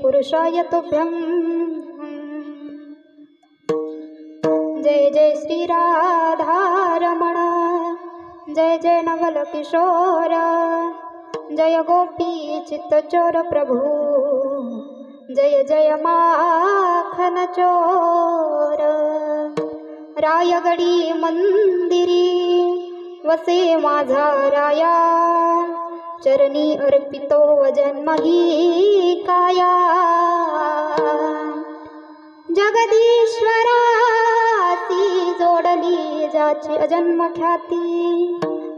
पुरुषाय तुभ्यं जय जय श्री राधारमण जय जय नवल किशोर जय गोपी चित्तचोर प्रभु जय जय माखन चोर रायगडी मंदिरी वसे माझा राया चरणी अर्पितो वजन्मही काया जगदीश्वराती जोडली जाची अजन्म ख्याती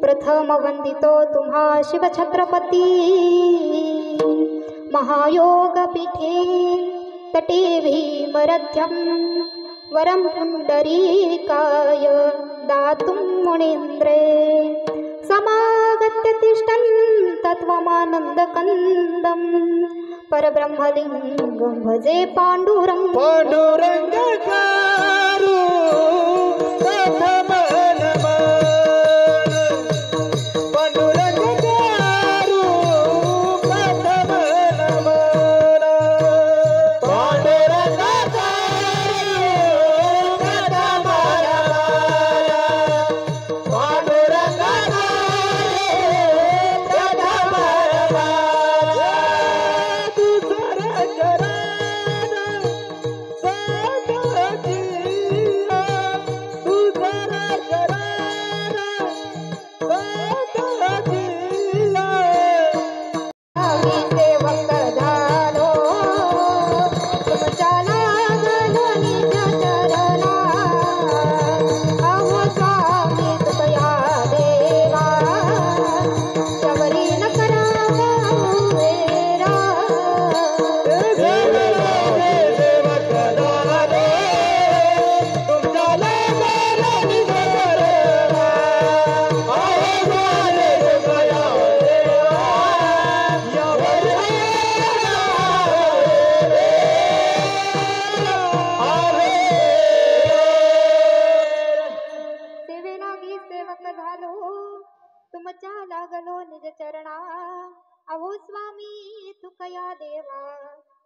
प्रथम वंदितो तुम्हा शिव छत्रपती महायोग पीठे तटे भीमरथ्यम वरम पुंडरीकाय दातुं मुनीन्द्रे समागत्य तिष्ठन् तत्त्वमानन्दकन्दं परब्रह्मलिङ्गं भजे पाण्डुरङ्गं पाण्डुरङ्गचारु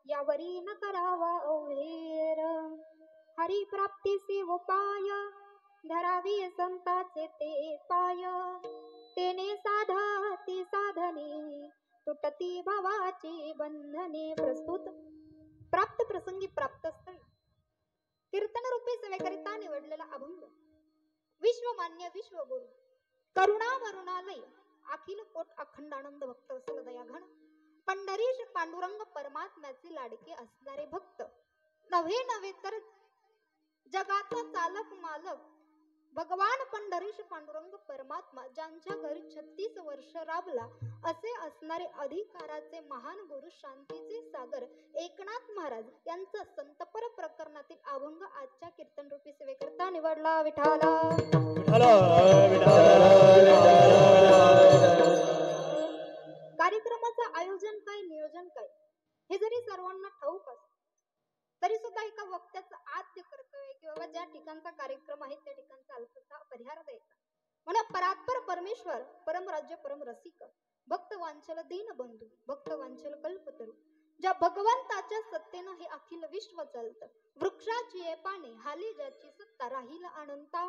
यावरी न करावा ओहेर हरी प्राप्तीसी उपाय धरावी संताचे ते पाय तेने साधती साधने तुटती भावाची बंधने प्रस्तुत प्राप्त प्रसंगी प्राप्त स्थळी कीर्तन रूपी सेवेकरिता निवडलेला अभंग विश्वमान्य विश्वगुरु करुणा वरुणालय अखिल कोट अखंडानंद भक्त असल दयाघन पंढरीश पांडुरंग परमात्म्याचे लाडके असणारे भक्त नव्हे तर जगाचा चालक मालक भगवान पंढरीश पांडुरंग परमात्मा ज्यांच्या घरी 36 वर्ष राबला असे असणारे अधिकाराचे महान गुरु शांतीचे सागर एकनाथ महाराज यांचा संतपर प्रकरणातील अभंग आजच्या कीर्तन रूपी सेवेकरता निवडला विठाला कार्यक्रमाचं आयोजन काय नियोजन काय हे जरी सर्वांना ठाऊक असतं तरी सुद्धा एका वक्त्याचं आद्य कर्तव्य की बाबा ज्या ठिकाणचा कार्यक्रम आहे त्या ठिकाणचा अल्पसा परिहार द्यायचा म्हणून परात्पर परमेश्वर परम राज्य परम रसिक भक्त वांचल दीन बंधू भक्त वांचल कल्पतरू ज्या भगवंताच्या सत्तेनं हे अखिल विश्व चालतं. वृक्षाची पाने हाली ज्याची सत्ता राहील अनंता.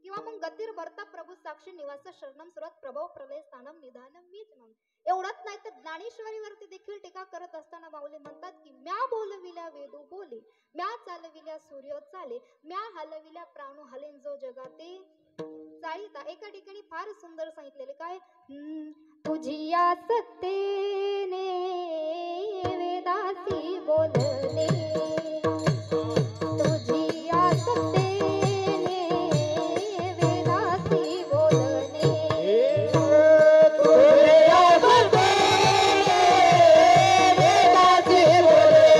किंवा मग गतीर भरता प्रभू साक्षी निवास शरणम सुरत प्रभव प्रलय स्थानम निधानम मीच मग. एवढंच नाही तर ज्ञानेश्वरीवरती देखील टीका करत असताना माऊली म्हणतात की म्या बोलविल्या वेदू बोले, म्या चालविल्या सूर्य चाले, म्या हलविल्या प्राणू हलेन जो जगाते चाळीता. एका ठिकाणी फार सुंदर सांगितलेले काय, तुझी या सत्तेने वेदासी बोलले, तुझी या सत्तेने वेदासी बोलले, तुझी या सत्तेने वेदासी बोलले,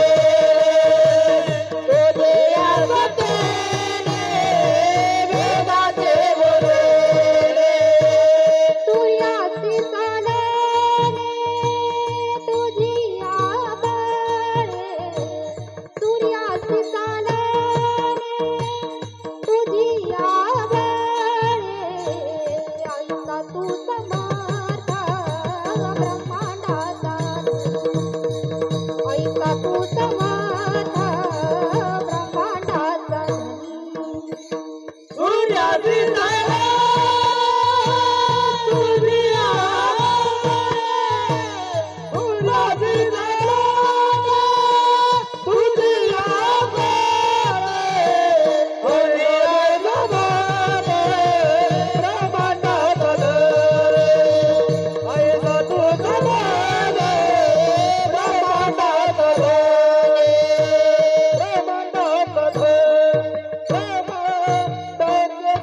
तुझी या सत्तेने वेदासी बोलले, तू यासी चालणे तुझी आबळे, सूर्यासी चालणे तुझी आबळे, ऐसा तू समर्थ ब्रह्मांडाचा, ऐसा तू समर्थ ब्रह्मांडाचा सूर्यासी चालणे तुझी आबळे, सूर्यासी चालणे तुझी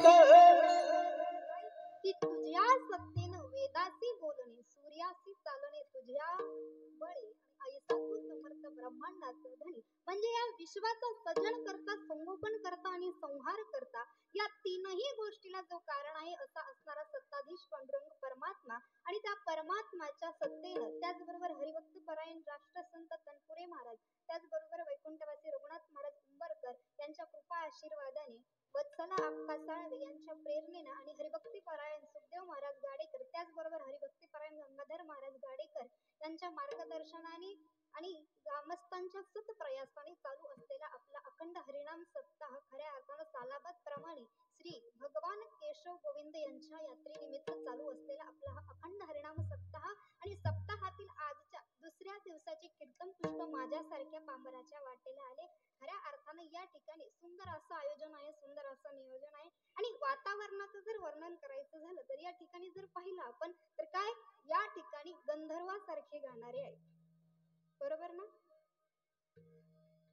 आबळे, की तुझ्या सत्तेनं वेदासी बोलणे, सूर्यासी चालणे तुझ्या बळे, ऐसा तू समर्थ ब्रह्मांडाचा धनी. म्हणजे या विश्वाचा सजन करता, संगोपन करता आणि संहार करता, या तीनही गोष्टीला जो कारण आहे असा असणारा सत्ताधीश पांडुरंग परमात्मा आणि त्या परमात्माच्या सत्तेनं, त्याचबरोबर हरिभक्त परायण राष्ट्रसंत तनपुरे महाराज, त्याचबरोबर वैकुंठवासी रघुनाथ महाराज उंबरकर यांच्या कृपा आशीर्वादाने, वत्सला अक्का साळवे यांच्या प्रेरणेनं आणि हरिभक्ती परायण सुखदेव महाराज गाडेकर, त्याचबरोबर हरिभक्ती परायण गंगाधर महाराज गाडेकर यांच्या मार्गदर्शनाने आणि ग्रामस्थांच्या सत प्रयासाने चालू असलेला आपला अखंड हरिनाम सप्ताह खऱ्या अर्थानं सालाबाद प्रमाणे श्री भगवान केशव गोविंद यांच्या यात्रेनिमित्त चालू असलेला आपला हा अखंड हरिनाम सप्ताह आणि सप्ताहातील आजच्या दुसऱ्या दिवसाचे कीर्तन पुष्प माझ्यासारख्या पांबराच्या वाटेला आले. खऱ्या अर्थानं या ठिकाणी सुंदर असं आयोजन आहे, सुंदर असं नियोजन आहे. आणि वातावरणाचं जर वर्णन करायचं झालं तर या ठिकाणी जर पाहिलं आपण तर काय, या ठिकाणी गंधर्वासारखे गाणारे आहेत, बरोबर ना.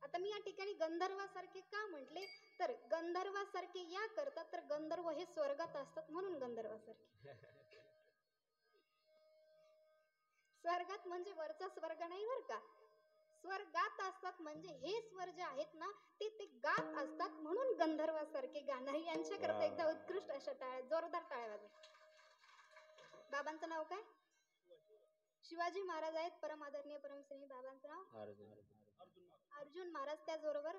आता मी या ठिकाणी गंधर्वासारखे का म्हटले तर गंधर्वासारखे या करतात तर गंधर्व हे स्वर्गात असतात म्हणून गंधर्वासारखे. स्वर्गात म्हणजे वरचा स्वर्ग नाही बर का, स्वर्गात असतात म्हणजे हे स्वर जे आहेत ना ते गात असतात म्हणून गंधर्वासारखे गाणारे. यांच्याकरता एकदा उत्कृष्ट अशा टाळ्या, जोरदार टाळ्या वाजवा. बाबांचं नाव काय? शिवाजी महाराज आहेत, परम आदरणीय परमश्री. बाबांचं नाव अर्जुन महाराज, त्याचबरोबर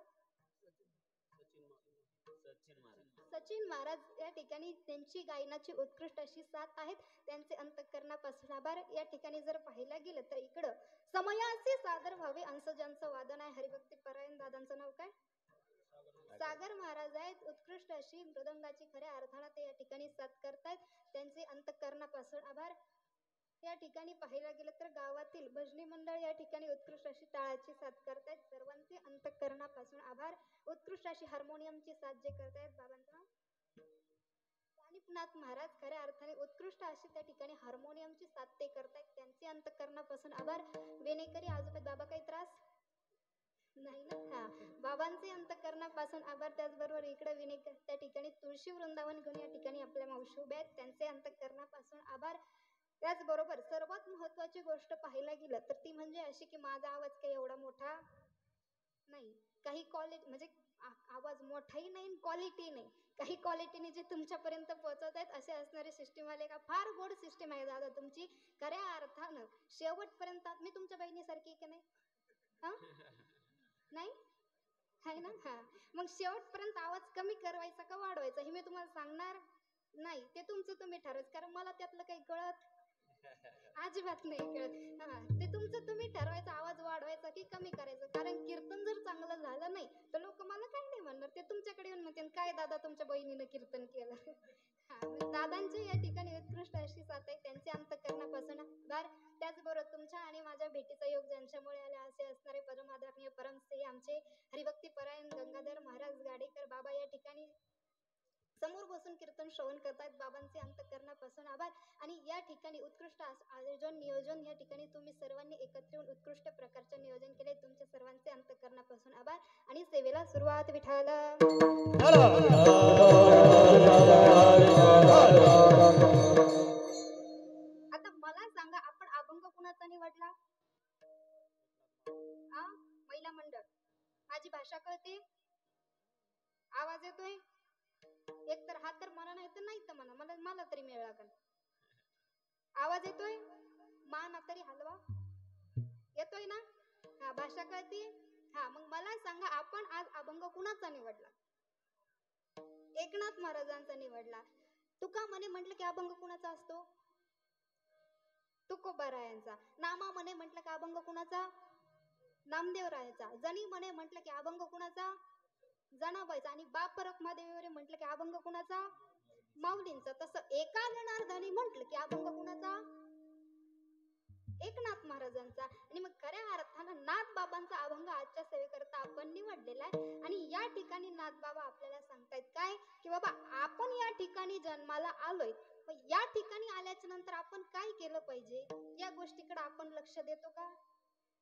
सचिन महाराज. या ठिकाणी त्यांची गायनाची उत्कृष्ट अशी साथ आहेत, त्यांचे अंतःकरणापासून आभार. या ठिकाणी जर पाहायला गेलं तर इकडं समयाचे सादर व्हावे अंश ज्यांचं वादन आहे हरिभक्ती परायण. दादांचं नाव काय? सागर महाराज आहेत, उत्कृष्ट अशी मृदंगाची खऱ्या अर्थानं ते या ठिकाणी साथ करतायत, त्यांचे अंतःकरणापासून आभार. या ठिकाणी पाहायला गेलं तर गावातील भजनी मंडळ या ठिकाणी उत्कृष्ट अशी टाळाची साथ करतायत, सर्वांचे अंतःकरणापासून आभार. उत्कृष्ट अशी हार्मोनियमची साथ जे करतायत बाबांचं नाव कानिपनाथ महाराज, खऱ्या अर्थाने उत्कृष्ट अशी त्या ठिकाणी हार्मोनियमची साथ ते करतायत, त्यांचे अंतःकरणापासून आभार. वेणेकरी आजोबा, बाबा काही त्रास नाही ना. हा, बाबांचे अंतःकरणापासून आभार. त्याचबरोबर इकडे विनेकर त्या ठिकाणी तुळशी वृंदावन घेऊन या ठिकाणी आपल्या मावशी उभ्या आहेत, त्यांचे अंतःकरणापासून आभार. त्याचबरोबर सर्वात महत्वाची गोष्ट पाहायला गेलं तर ती म्हणजे अशी की माझा आवाज काही एवढा मोठा नाही, काही क्वालिटी म्हणजे आवाज मोठाही नाही, क्वालिटी नाही, काही क्वालिटीने जे तुमच्यापर्यंत पोहोचवत आहेत असे असणारी सिस्टीम आले का. फार गोड सिस्टीम आहे दादा तुमची, खऱ्या अर्थानं शेवटपर्यंत. मी तुमच्या बहिणीसारखी की नाही? हा, नाही आहे ना. हा, मग शेवटपर्यंत आवाज कमी करवायचा का वाढवायचा हे मी तुम्हाला सांगणार नाही, ते तुमचं तुम्ही ठरवायचं, कारण मला त्यातलं काही कळत अजिबात नाही कळत. हा, ते तुमचं तुम्ही ठरवायचं, आवाज वाढवायचा की कमी करायचं. कारण कीर्तन जर चांगलं झालं नाही तर लोक मला काही नाही म्हणणार, ते तुमच्याकडे येऊन म्हणतील काय दादा तुमच्या बहिणीनं कीर्तन केलं. हा, दादांची या ठिकाणी उत्कृष्ट अशी साथ आहे, त्यांचे अंतःकरणापासून आभार. त्याचबरोबर तुमच्या आणि माझ्या भेटीचा योग ज्यांच्यामुळे आले असे असणारे परमादरणीय परमश्री आमचे हरिभक्ती परायण गंगाधर महाराज गाडेकर बाबा या ठिकाणी समोर बसून कीर्तन श्रवण करतायत. बाबांचे अंतःकरणापासून आभार. आणि या ठिकाणी उत्कृष्ट आयोजन नियोजन या ठिकाणी तुम्ही सर्वांनी एकत्र येऊन उत्कृष्ट प्रकारचे नियोजन केले, तुमच्या सर्वांचे अंतःकरणापासून आभार. आणि सेवेला सुरुवात. विठाल. आता मला सांगा, आपण अभंग कुणाचा निवडला? महिला मंडळ. माझी भाषा कळते? आवाज येतोय? एक तर हा तर म्हणा, नाही तर नाही तर म्हणा, मला तरी मिळाला का? आवाज येतोय? मान तरी हलवा. येतोय ना? हा, भाषा कळते? हा, मग मला सांगा, आपण आज अभंग कुणाचा निवडला? एकनाथ महाराजांचा निवडला. तुका म्हणे म्हटलं की अभंग कुणाचा असतो? तुकोबारायांचा. नामा म्हणे म्हटलं की अभंग कुणाचा? नामदेवरायाचा. जनी म्हणे म्हटलं की अभंग कुणाचा? जनाबाईचा. आणि बाप रखमादेवी म्हटलं की अभंग कुणाचा? माऊलींचा. तसं एका जनार्दनी म्हटलं की अभंग कुणाचा? एकनाथ महाराजांचा. आणि मग खऱ्या अर्थानं नाथ बाबांचा अभंग आजच्या सेवेकरता आपण निवडलेला आहे. आणि या ठिकाणी नाथ बाबा आपल्याला सांगतायत काय, की बाबा आपण या ठिकाणी जन्माला आलोय, या ठिकाणी आल्याच्या नंतर आपण काय केलं पाहिजे या गोष्टीकडे आपण लक्ष देतो का?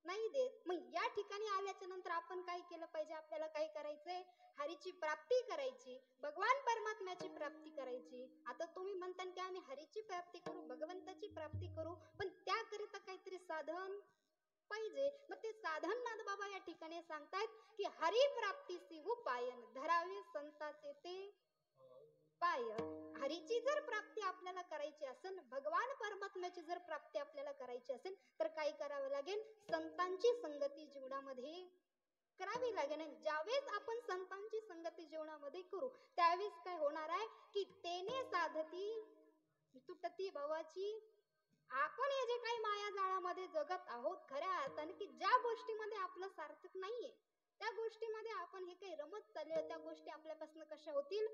नाही देत. मग या ठिकाणी आल्याच्या नंतर आपण काय केलं पाहिजे? आपल्याला काय करायचंय? हरीची प्राप्ती करायची, भगवान परमात्म्याची प्राप्ती करायची. आता तुम्ही म्हणता की आम्ही हरीची प्राप्ती करू, भगवंताची प्राप्ती करू, पण त्याकरिता काहीतरी साधन पाहिजे. मग ते साधन नाथ बाबा या ठिकाणी सांगतायत की हरी प्राप्तीसी उपायन धरावे संताचे ते पाय. हरीची जर प्राप्ती आपल्याला करायची असेल, भगवान परमात्म्याची जर प्राप्ती आपल्याला करायची असेल, तर काय करावं लागेल? संतांची संगती जीवनामध्ये करावी लागेल. ज्यावेळेस आपण संतांची संगती जीवनामध्ये करू, त्यावेळेस काय होणार आहे की तेने साधती तुटती भवाची. आपण हे जे काही माया जाळामध्ये जगत आहोत, खऱ्या अर्थाने की ज्या गोष्टीमध्ये आपलं सार्थक नाहीये, त्या गोष्टीमध्ये आपण हे काही रमत चालले, त्या गोष्टी आपल्यापासून कशा होतील?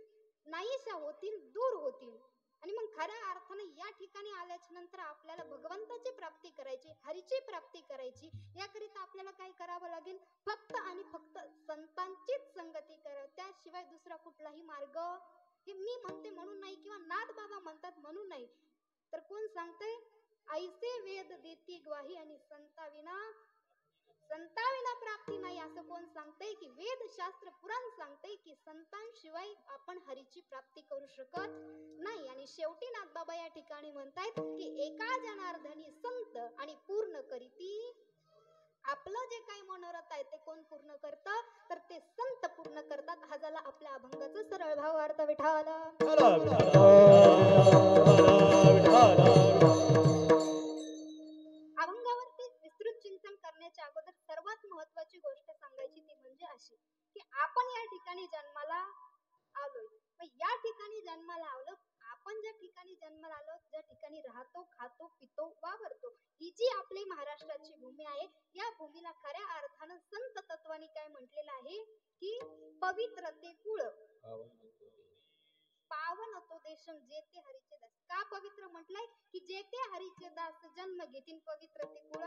नाहीशा होतील, दूर होतील. आणि मग खऱ्या अर्थाने या ठिकाणी आल्याच्या नंतर आपल्याला भगवंताची प्राप्ती करायची, हरीची प्राप्ती करायची, याकरिता आपल्याला काय करावं लागेल? फक्त आणि फक्त संतांचीच संगती करावी. त्याशिवाय दुसरा कुठलाही मार्ग हे मी म्हणते म्हणून नाही, किंवा नाथ बाबा म्हणतात म्हणून नाही, तर कोण सांगतंय? ऐसे वेद देती ग्वाही आणि संताविना प्राप्ती नाही, असं कोण सांगतंय? की वेद शास्त्र पुराण सांगतंय की संतांशिवाय आपण हरीची प्राप्ती करू शकत नाही. आणि शेवटी नाथबाबा या ठिकाणी म्हणतायत की एका जनार्दनी संत आणि पूर्ण करीती. आपलं जे काही मनोरथ आहे ते कोण पूर्ण करतं? तर ते संत पूर्ण करतात. हा झाला आपल्या अभंगाचा सरळ भावार्थ. विठाल. अभंगावरती विस्तृत चिंतन करण्याच्या अगोदर सर्वात महत्वाची गोष्ट सांगायची ती म्हणजे अशी, की आपण या ठिकाणी जन्माला आलोय. मग या ठिकाणी जन्माला आलो, आपण ज्या ठिकाणी जन्माला आलो, ज्या ठिकाणी राहतो, खातो, पितो, वावरतो, ही जी आपली महाराष्ट्राची भूमी आहे, या भूमीला खऱ्या अर्थानं संत तत्वानी काय म्हटलेलं आहे की पवित्र ते कुळ, पावन तो देशम जेते हरीचे दास. का पवित्र म्हटलंय? की जेते हरीचे दास जन्म घेतील पवित्र ते कुळ.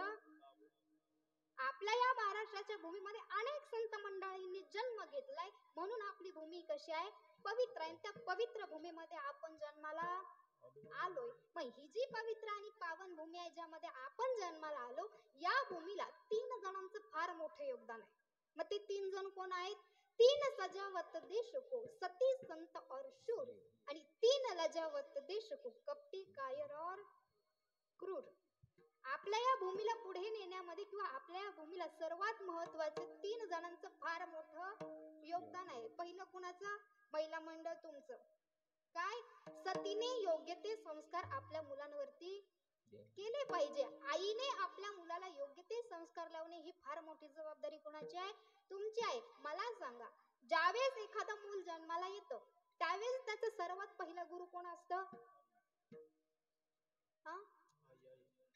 आपल्या या महाराष्ट्राच्या भूमीमध्ये अनेक संत मंडळींनी जन्म घेतलाय, म्हणून आपली भूमी कशी आहे? पवित्र आहे. त्या पवित्र भूमीमध्ये आपण जन्माला आलोय. मग ही जी पवित्र आणि पावन भूमी आहे, ज्यामध्ये आपण जन्माला आलो, या भूमीला 3 जणांचं फार मोठं योगदान आहे. मग ते 3 जण कोण आहेत? 3 सजावत देश को सती संत और शूर, आणि 3 लजावत देश को कपटी कायर और क्रूर. आपल्या या भूमीला पुढे नेण्यामध्ये किंवा आपल्या या भूमीला सर्वात महत्वाचे 3 जणांचं फार मोठं योगदान आहे. पहिलं कुणाचं? महिला मंडळ तुमचं. काय? सतीने योग्य ते संस्कार आपल्या मुलांवरती केले पाहिजे. आईने आपल्या मुलाला योग्य ते संस्कार लावणे ही फार मोठी जबाबदारी कोणाची आहे? तुमची आहे. मला सांगा, ज्यावेळेस एखादं मूल जन्माला येतं, त्यावेळेस त्याचा सर्वात पहिला गुरु कोण असतं?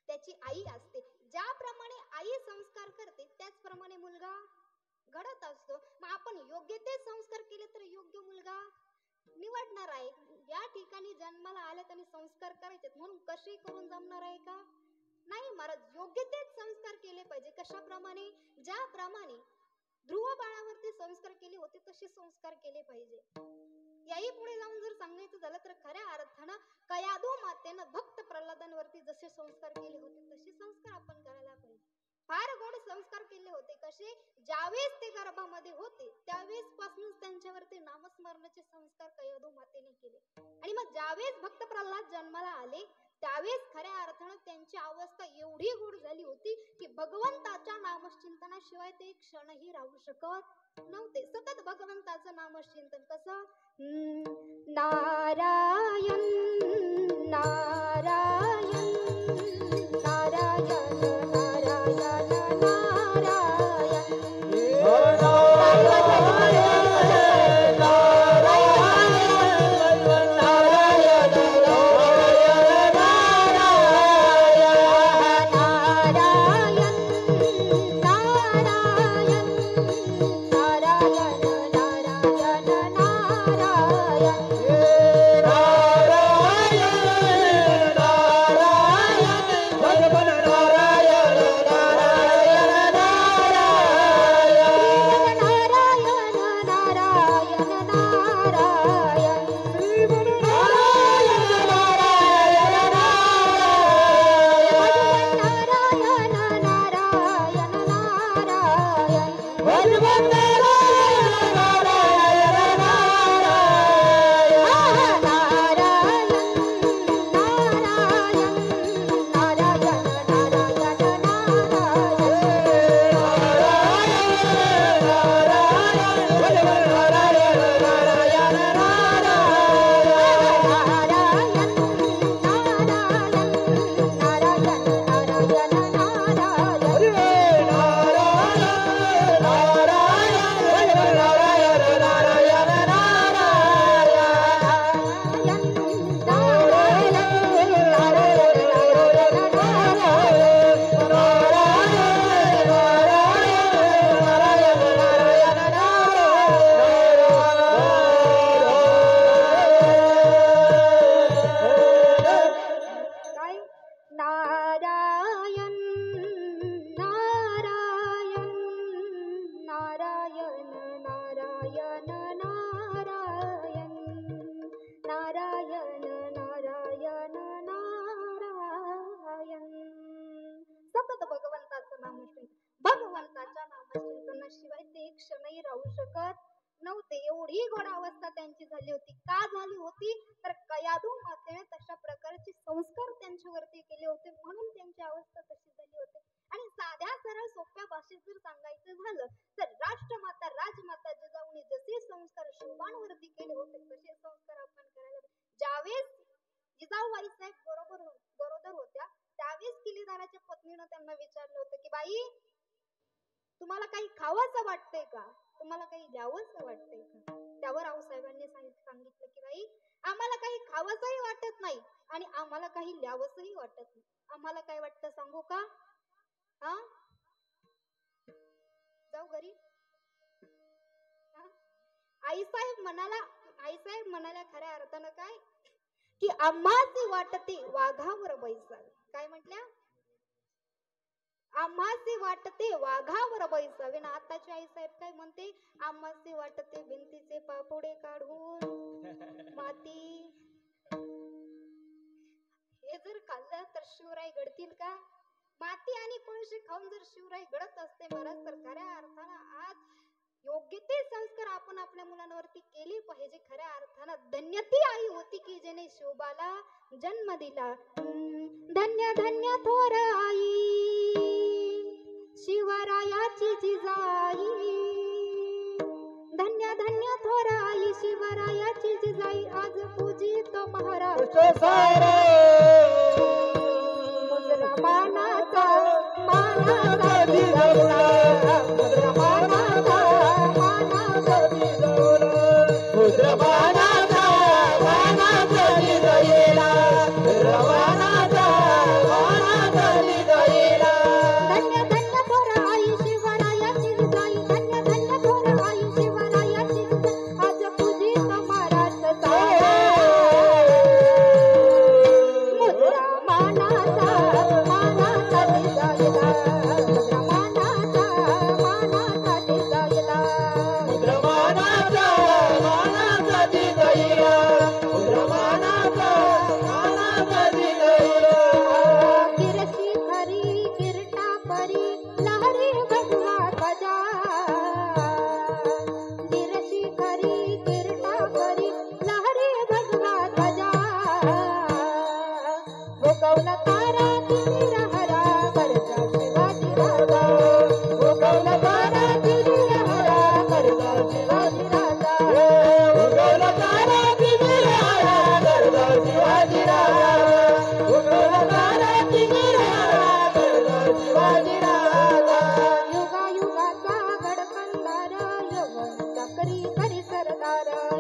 त्याची त्याची आई असते. ज्याप्रमाणे आई संस्कार करते त्याचप्रमाणे मुलगा घडत असतो. मग आपण योग्य ते संस्कार केले तर योग्य मुलगा निवडणार आहे. या ठिकाणी जन्माला आल्यात आणि संस्कार करायचे म्हणून कसे करून जमणार आहे का? नाही महाराज, योग्य तेच संस्कार केले पाहिजे. कशाप्रमाणे? ज्याप्रमाणे ध्रुव बाळावरती संस्कार केले होते तसे संस्कार केले पाहिजे. याही पुढे जाऊन जर सांगायचं झालं तर खऱ्या अर्थानं कयादू मातेनं भक्त प्रल्हादांवरती जसे संस्कार केले होते तसे संस्कार आपण करायला पाहिजे. फार गोड संस्कार केले होते. कसे? ज्यावेळेस ते गर्भामध्ये होते त्यावेळेस पासूनच त्यांच्यावरती नामस्मरणाचे संस्कार कयादू मातेने केले. आणि मग ज्यावेळेस भक्त प्रल्हाद जन्माला आले त्यावेळेस खऱ्या अर्थानं त्यांची अवस्था एवढी गोड झाली होती की भगवंताच्या नामचिंतनाशिवाय ते क्षणही राहू शकत नव्हते. सतत भगवंताचं नामचिंतन. कसं? नारायण नारायण नारायण नारायण शिवाय ते एक क्षणही राहू शकत नव्हते. एवढी गोड अवस्था त्यांची झाली होती. का झाली होती? तर कयादू मातेने तशा प्रकारचे संस्कार त्यांच्यावरती केले होते म्हणून त्यांची अवस्था तशी झाली होती. आणि साध्या सरळ सोप्या भाषेत जर सांगायचं झालं तर राष्ट्रमाता राजमाता जिजाऊने जसे संस्कार शिवांवरती केले होते तसे संस्कार आपण करायला. ज्यावेळेस जिजाऊ बाईसाहेब गरोदर होत्या त्यावेळेस किल्लेदाराच्या पत्नीनं त्यांना विचारलं होतं की बाई, तुम्हाला काही खावंसं वाटतंय का? तुम्हाला काही द्यावंसं वाटतंय का? त्यावर आऊसाहेबांनी सांगितलं की बाई, आम्हाला काही खावंसंही वाटत नाही आणि आम्हाला काही द्यावंसंही वाटत नाही. आम्हाला काय वाटतं सांगू का? हा, जाऊ घरी. आईसाहेब म्हणाल्या खऱ्या अर्थानं काय की आम्हासी वाटते वाघावर बैसावे. काय म्हटल्या? आम्हासी वाटते वाघावर बैसावे. ना आताची आईसाहेब काय म्हणते? आम्हासी वाटते भिंतीचे पापुडे काढून माती. हे जर खाल्लं तर शिवराय घडतील का? माती आणि कोळसे खाऊन जर शिवराय घडत असते महाराज तर खऱ्या अर्थानं आज योग्य ते संस्कार आपण आपल्या मुलांवरती केले पाहिजे. खऱ्या अर्थानं धन्य ती आई होती की जिने शिवबाला जन्म दिला. धन्य धन्य थोर आई शिवरायाची जिजाई. धन्य धन्य थोर आई शिवरायाची जिजाई. आज पूजितो महाराज मुजरा मानाचा जिजाऊला. मुजरा मानाचा जिजाऊला. मुजरा मानाचा जिजाईला. मुजरा मानाचा जिजाईला.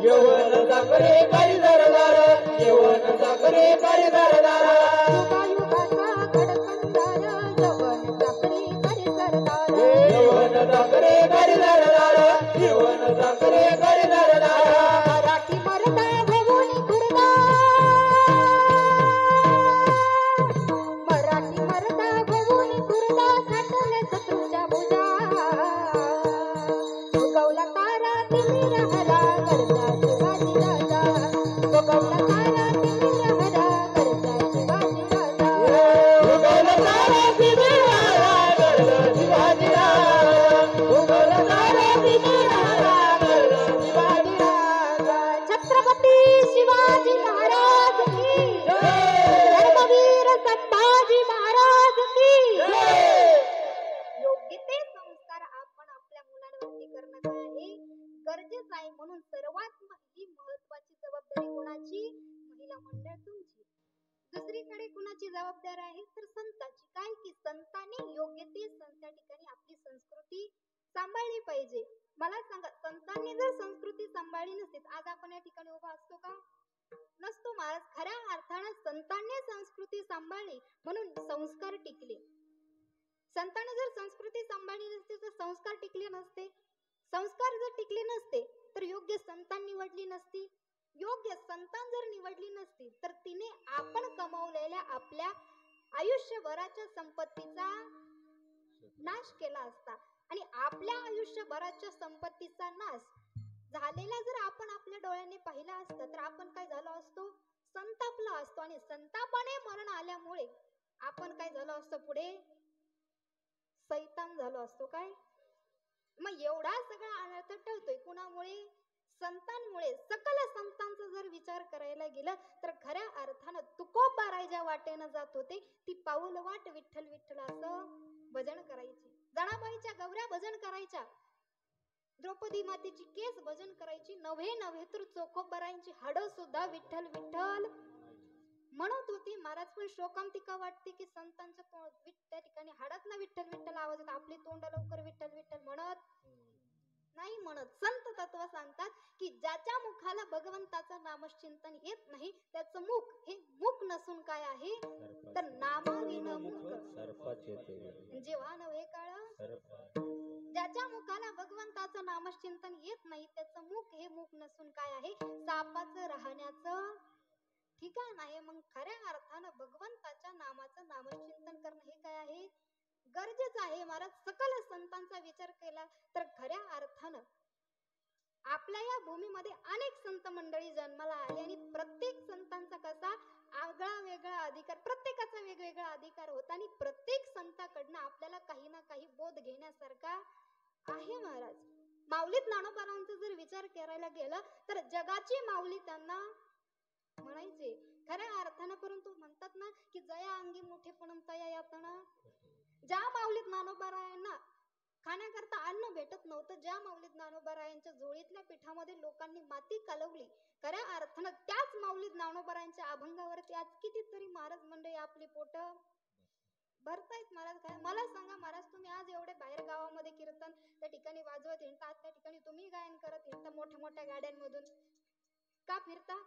यवन साखरे करी दरदार यवन साखरे करी दरदार युगायुगाचा घडकंदार यवन साखरे करी सरदार यवन साखरे करी दरदार यवन साखरे करी दरदार मराठी मरदा भगोनी खुर्दा मराठी मरदा भगोनी खुर्दा साठवले शत्रूच्या भुजा उगवला तारा तिमिर हरा गरजा शिवाजी राजा उगवला तारा तिमिर हरा गरजा शिवाजी राजा उगवला तारा तिमिर हरा गरजा शिवाजी राजा उगवला तारा तिमिर हरा गरजा शिवाजी राजा छत्रपती शिवाजी महाराज की धर्मवीर संभाजी महाराज की योग्य ते संस्कार आपण आपल्या मुलांवरती करणं काय आहे गरजेचं आहे म्हणून सर्वात ही महत्वाची जबाबदारी कोणाची महिला मंडळ तुमची दुसरीकडे कुणाची जबाबदारी आहे तर संतांची काय की संतांनी योग्य ते त्या ठिकाणी आपली संस्कृती सांभाळली पाहिजे मला सांगा संतांनी जर संस्कृती सांभाळली नसती आज आपण या ठिकाणी उभा असतो का नसतो महाराज खऱ्या अर्थाने संतांनी संस्कृती सांभाळली म्हणून संस्कार टिकले संतांनी जर संस्कृती सांभाळली नसती तर संस्कार टिकले नसते संस्कार जर टिकले नसते तर योग्य संतान निवडली नसती योग्य संतान जर निवडली नसती तर तिने आपण कमावलेल्या आपल्या आयुष्यभराच्या संपत्तीचा नाश केला असता आणि आपल्या आयुष्यभराच्या संपत्तीचा नाश झालेला जर आपण आपल्या डोळ्यांनी पाहिला असता तर आपण काय झालो असतो संतापला असतो आणि संतापाने मरण आल्यामुळे आपण काय झालो असतो पुढे सैतान झालो असतो काय मग एवढा सगळा अनर्थ टळतोय कुणामुळे संतांमुळे सकल संतांचा जर विचार करायला गेलं तर खऱ्या अर्थानं तुकोबारायच्या वाटेनं जात होते ती पाऊल वाट विठ्ठल विठ्ठल असं भजन करायची जनाबाईच्या गौऱ्या भजन करायच्या द्रौपदी मातेची केस भजन करायची नव्हे नव्हे तर चोखोबारायांची हाडं सुद्धा विठ्ठल विठ्ठल म्हणत होती महाराज पण शोकांतिका वाटते की संतांच्या त्या ठिकाणी हाडातला विठ्ठल विठ्ठल आवाज येत आपली तोंड लवकर विठ्ठल विठ्ठल म्हणत नाही म्हणत संत तत्व सांगतात की ज्याच्या मुखाला भगवंताचं नामचिंतन येत नाही त्याचं मुख हे मुख नसून काय आहे तर नामाविन मुख जेव्हा नव्हे काळ ज्याच्या मुखाला भगवंताचं नामचिंतन येत नाही त्याचं मुख हे मुख नसून काय आहे सापाचं राहण्याचं ठिकाण आहे मग खऱ्या अर्थानं भगवंताच्या नामाचं नामचिंतन करणं हे काय आहे गरजेचं आहे महाराज सकल संतांचा विचार केला तर खऱ्या अर्थानं आपल्या या भूमीमध्ये अनेक संत मंडळी जन्माला आली आणि प्रत्येक संतांचा कसा आगळा वेगळा अधिकार प्रत्येकाचा वेगवेगळा अधिकार होता आणि प्रत्येक संताकडनं आपल्याला काही ना काही बोध घेण्यासारखा आहे महाराज माऊलीत ज्ञानोबारांचा जर विचार करायला गेला तर जगाची माऊली त्यांना म्हणायचे खऱ्या अर्थानं परंतु म्हणतात ना की जया अंगी मोठेपण तया यातना ज्या माऊलीत ज्ञानोबारायांना खाण्याकरता अन्न भेटत नव्हतं ज्या माऊलीत ज्ञानोबारायांच्या झोळीतल्या पिठामध्ये लोकांनी माती कालवली खऱ्या अर्थानं त्याच माऊलीत ज्ञानोबारायांच्या अभंगावरती आज कितीतरी महाराज मंडळी आपली पोट भरतायत महाराज काय मला सांगा महाराज तुम्ही आज एवढे बाहेर गावामध्ये कीर्तन त्या ठिकाणी वाजवत हिंडतात त्या ठिकाणी तुम्ही गायन करत हिंडता मोठ्या मोठ्या गाड्यांमधून का फिरता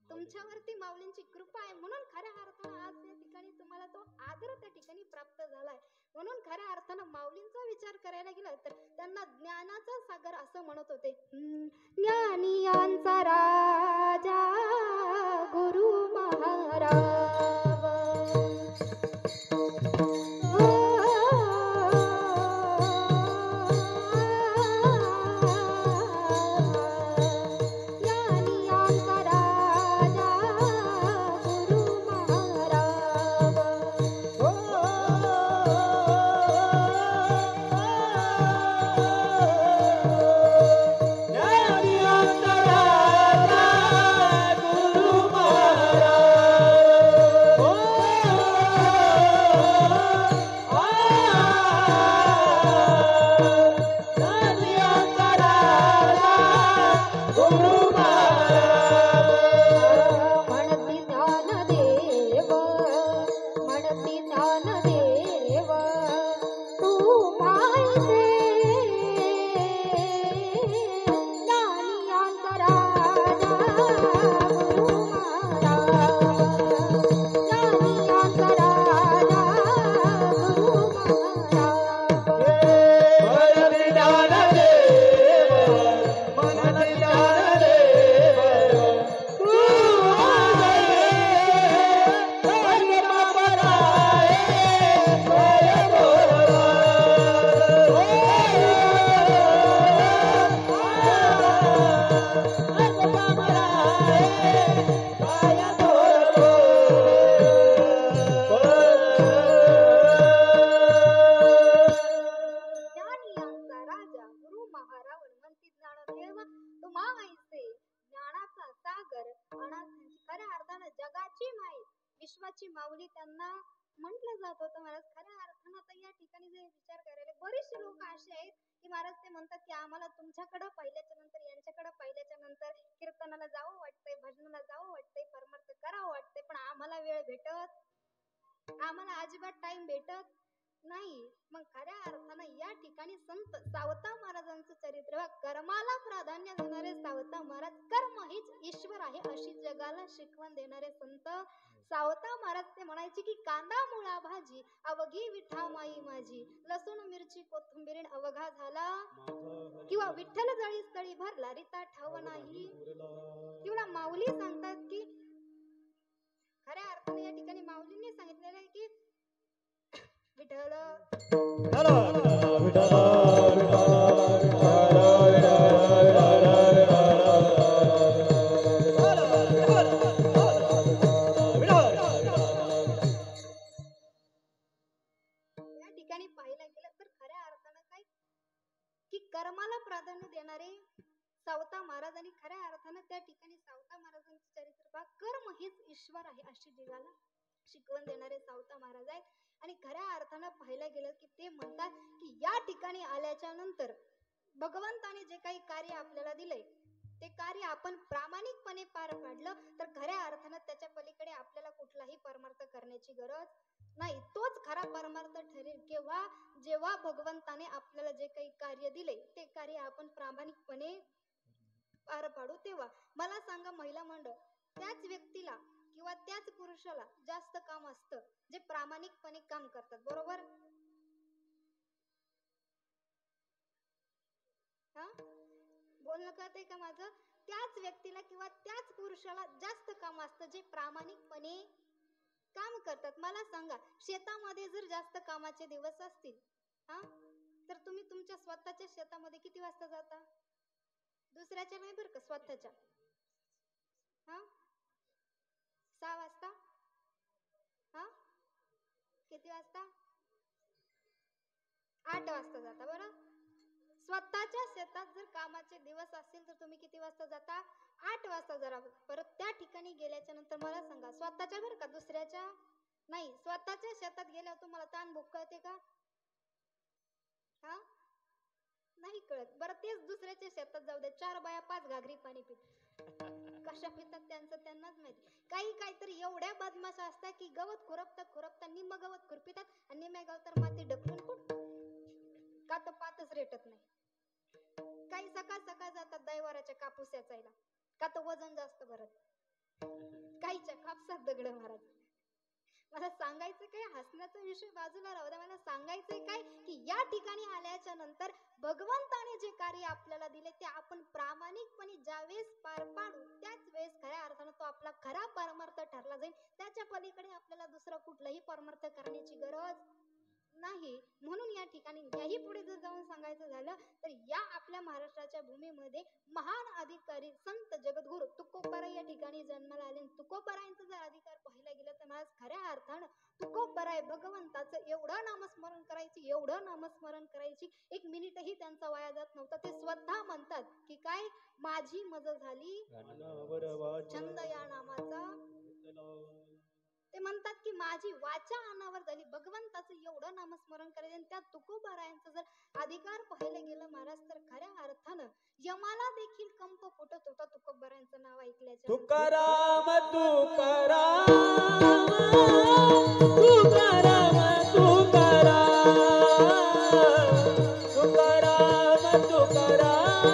तुमच्यावरती माऊलींची कृपा आहे म्हणून खऱ्या अर्थानं आज त्या ठिकाणी तुम्हाला तो आदर त्या ठिकाणी प्राप्त झालाय म्हणून खऱ्या अर्थानं माऊलींचा विचार करायला गेला तर त्यांना ज्ञानाचा सागर असं म्हणत होते ज्ञानियांचा राजा गुरु महाराज महाराज नावाची माऊली त्यांना म्हटलं जात होतं महाराज. खऱ्या अर्थानं आता या ठिकाणी जे विचार करायला बरेचसे लोक असे आहेत की महाराज ते म्हणतात की आम्हाला तुमच्याकडे पाहिल्याच्या नंतर यांच्याकडे पाहिल्याच्या नंतर कीर्तनाला जावं वाटतंय, भजनाला जावं वाटतंय, परमार्थ करावं वाटतंय, पण आम्हाला वेळ भेटत, आम्हाला अजिबात टाइम भेटत नाही. मग खऱ्या अर्थानं या ठिकाणी संत सावता महाराजांचं चरित्र, कर्माला प्राधान्य देणारे सावता महाराज, कर्म हीच ईश्वर आहे अशी जगाला शिकवण देणारे संत सावता महाराज. ते म्हणायचे की कांदा मुळा भाजी अवघी विठा माई माझी, लसूण मिरची कोथिंबीर अवघा झाला, किंवा विठ्ठल जळी स्थळी भरला रीता ठाव नाही. किंवा माऊली सांगतात की खऱ्या अर्थाने या ठिकाणी माऊलींनी सांगितलेलं आहे की विठ्ठल या ठिकाणी पाहायला गेलं तर खऱ्या अर्थानं काय की कर्माला प्राधान्य देणारे सावता महाराज आणि खऱ्या अर्थानं त्या ठिकाणी सावता महाराजांचं चरित्र पहा. कर्म हेच ईश्वर आहे अशी जगाला शिकवण देणारे सावता महाराज आहेत. आणि खऱ्या अर्थानं पाहायला गेलं की ते म्हणतात की या ठिकाणी आल्याच्या नंतर भगवंताने जे काही कार्य आपल्याला दिलंय ते कार्य आपण प्रामाणिकपणे पार पाडलं तर खऱ्या अर्थानं त्याच्या पलीकडे आपल्याला कुठलाही परमार्थ करण्याची गरज नाही. तोच खरा परमार्थ ठरेल केव्हा, जेव्हा भगवंताने आपल्याला जे काही कार्य दिले ते कार्य आपण प्रामाणिकपणे पार पाडू तेव्हा. मला सांगा महिला मंडळ, त्याच व्यक्तीला किंवा त्याच पुरुषाला जास्त काम असतं जे प्रामाणिकपणे काम करतात, बरोबर? हा, बोलणं कळतंय का माझं? त्याच व्यक्तीला किंवा त्याच पुरुषाला जास्त काम असतं जे प्रामाणिकपणे काम करतात. मला सांगा, शेतामध्ये जर जास्त कामाचे दिवस असतील हा तर तुम्ही तुमच्या स्वतःच्या शेतामध्ये किती वाजता जाता? दुसऱ्याच्या नाही बरं का, स्वतःच्या. हा, 6 वाजता. हा, किती वाजता? 8 वाजता जाता, बरं? स्वतःच्या शेतात जर कामाचे दिवस असतील तर तुम्ही किती वाजता जाता? 8 वाजता. जरा परत त्या ठिकाणी गेल्याच्या नंतर मला सांगा, स्वतःच्या बरं का, दुसऱ्याच्या नाही, स्वतःच्या शेतात गेल्यावर तुम्हाला ताण भूक कळते का? हा, नाही कळत. बरं तेच दुसऱ्याच्या शेतात जाऊ दे, 4 बाया 5 घागरी पाणी पितात, कशा पितात त्यांचं त्यांनाच माहिती. काहीतरी एवढ्या बदमाश असतात की गवत खुरपता निम्म गवत खुरपितात आणि निम्म्या गवतावर माती ढकलून का तर पातच रेटत नाही. काही सकाळ सकाळ जातात दैवाराच्या कापूस याचायला का तर वजन जास्त भरत, काहीच्या कापसात दगड मारत. मला सांगायचं काय, हसण्याचा विषय बाजूला राहू द्या, मला सांगायचंय काय की या ठिकाणी आल्याच्या नंतर भगवंताने जे कार्य आपल्याला दिले ते आपण प्रामाणिकपणे ज्यावेळेस पार पाडू त्याच वेळेस खऱ्या अर्थानं तो आपला खरा परमार्थ ठरला जाईल. त्याच्या पलीकडे आपल्याला दुसरा कुठलाही परमार्थ करण्याची गरज नाही. म्हणून या ठिकाणी याही पुढे जर जाऊन सांगायचं झालं तर या आपल्या महाराष्ट्राच्या भूमीमध्ये महान अधिकारी संत जगद्गुरु तुकोबाराय या ठिकाणी जन्माला आले. तुकोबारायांचा जर अधिकार पाहायला गेलं तर महाराज खऱ्या अर्थानं तुकोबाराय भगवंताचं एवढं नामस्मरण करायची, एवढं नामस्मरण करायची, 1 मिनिटही त्यांचा वाया जात नव्हता. ते स्वतः म्हणतात की काय, माझी मज झाली छंद या नामाचा. ते म्हणतात की माझी वाचा अनावर झाली, भगवंताचं एवढं नामस्मरण करायचं. आणि त्या तुकोबारायांचा जर अधिकार पाहायला गेलं महाराज तर खऱ्या अर्थानं यमाला देखील कंप फुटत होता तुकोबारायांचं नाव ऐकल्याच्या. तुकाराम तुकाराम तुकाराम तुकाराम तुकाराम तुकाराम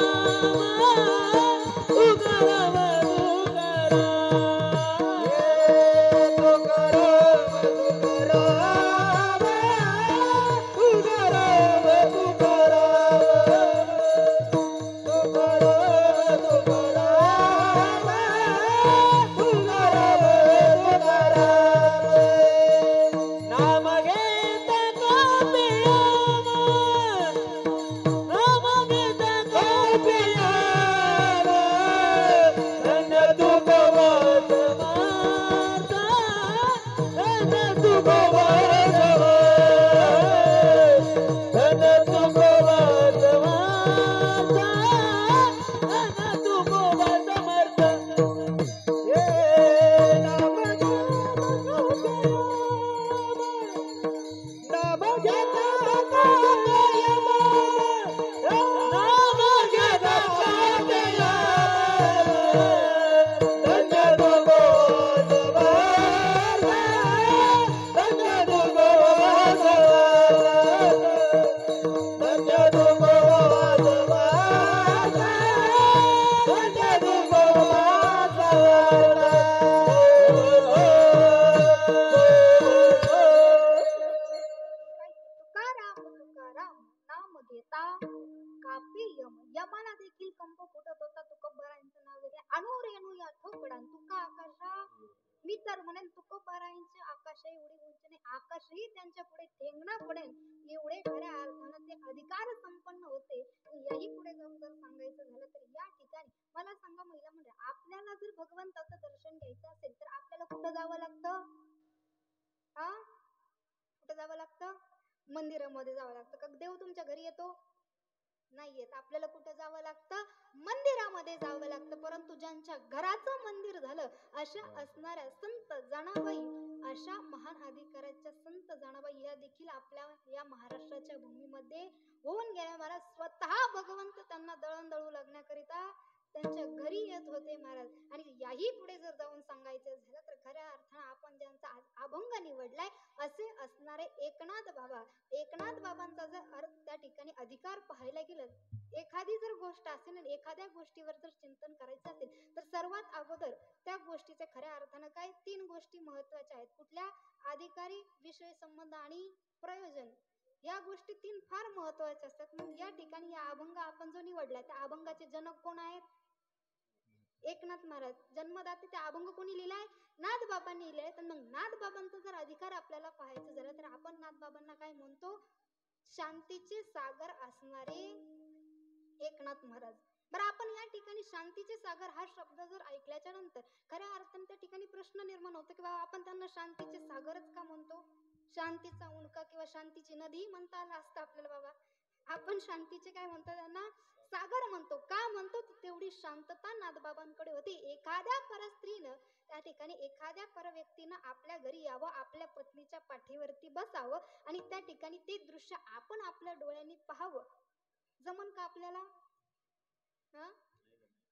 नाम घेता येता कापी यम यमाला देखील कंप फुटत होता तुकोबारायांचं नाव घेतलं अनुरेणू या ठोकडान तुका आकाशा मी तर म्हणेन तुकोबारायांचे आकाशही उडी उंचीने आकाशही त्यांच्या पुढे ठेंगणं पडेल एवढे खऱ्या अर्थानं ते अधिकार संपन्न होते. याही पुढे जाऊन जर सांगायचं झालं तर या ठिकाणी मला सांगा महिला म्हणजे आपल्याला जर भगवंताचं दर्शन घ्यायचं असेल तर आपल्याला कुठं जावं लागतं? हा कुठं जावं लागतं? मंदिरामध्ये जावं लागतं. का देव तुमच्या घरी येतो? नाही येत. आपल्याला कुठं जावं लागतं? मंदिरामध्ये जावं लागतं. परंतु ज्यांच्या घराचं मंदिर झालं अशा असणाऱ्या संत जनाबाई अशा महान अधिकाराच्या संत जनाबाई या देखील आपल्या या महाराष्ट्राच्या भूमीमध्ये होऊन गेल्या. महाराज स्वतः भगवंत त्यांना दळण दळू लागण्याकरिता त्यांच्या घरी येत होते महाराज. आणि याही पुढे जर जाऊन सांगायचं झालं तर खऱ्या अर्थानं आपण ज्यांचा आज अभंग निवडलाय असे असणारे एकनाथ बाबा. एकनाथ बाबांचा जर अर्थ त्या ठिकाणी अधिकार पाहायला गेलं एखादी जर गोष्ट असेल आणि एखाद्या गोष्टीवर जर चिंतन करायचं असेल तर सर्वात अगोदर त्या गोष्टीचे खऱ्या अर्थानं काय 3 गोष्टी महत्वाच्या आहेत. कुठल्या? अधिकारी, विषय संबंध आणि प्रयोजन. या गोष्टी 3 फार महत्वाच्या असतात. मग या ठिकाणी या अभंग आपण जो निवडला त्या अभंगाचे जनक कोण आहेत? एकनाथ महाराज. जन्मदाते ते अभंग कोणी लिहिलाय? नाथ बाबांनी लिहिलाय. तर मग नाथ बाबांचा जर अधिकार आपल्याला पाहायचं झालं तर आपण नाथ बाबांना काय म्हणतो? शांतीचे सागर असणारे एकनाथ महाराज. बरं आपण या ठिकाणी शांतीचे सागर हा शब्द जर ऐकल्याच्या नंतर खऱ्या अर्थाने त्या ठिकाणी प्रश्न निर्माण होतो की बाबा आपण त्यांना शांतीचे सागरच का म्हणतो? शांतीचा उंडका किंवा शांतीची नदी म्हणता आला असतं आपल्याला बाबा. आपण शांतीचे काय म्हणतो त्यांना? सागर म्हणतो. का म्हणतो? तेवढी शांतता नाथबाबांकडे होती. एखाद्या परस्त्रीनं त्या ठिकाणी एखाद्या पर व्यक्तीनं आपल्या घरी यावं, आपल्या पत्नीच्या पाठीवरती बसावं आणि त्या ठिकाणी ते दृश्य आपण आपल्या डोळ्यांनी पाहावं. जमन का आपल्याला?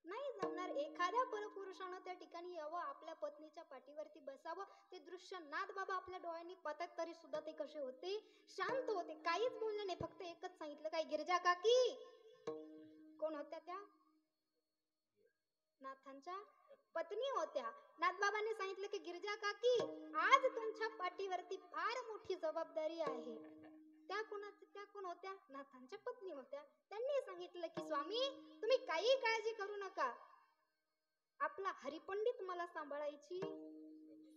नाही जमणार. एखाद्या परपुरुषानं त्या ठिकाणी यावं, आपल्या पत्नीच्या पाठीवरती बसावं, ते दृश्य नाथबाबा आपल्या डोळ्यांनी पाहतात तरी सुद्धा ते कसे होते? शांत होते. काहीच बोलले नाही, फक्त एकच सांगितलं काय? गिरिजा काकी. कोण होत्या त्या? नाथांच्या पत्नी होत्या. नाथबाबांनी सांगितलं की गिरिजा काकी आज तुमच्या पाठीवरती फार मोठी जबाबदारी आहे. त्या कोण होत्या? नाथांच्या पत्नी होत्या. त्यांनी सांगितलं की स्वामी तुम्ही काही काळजी करू नका, आपला हरिपंडित मला सांभाळायची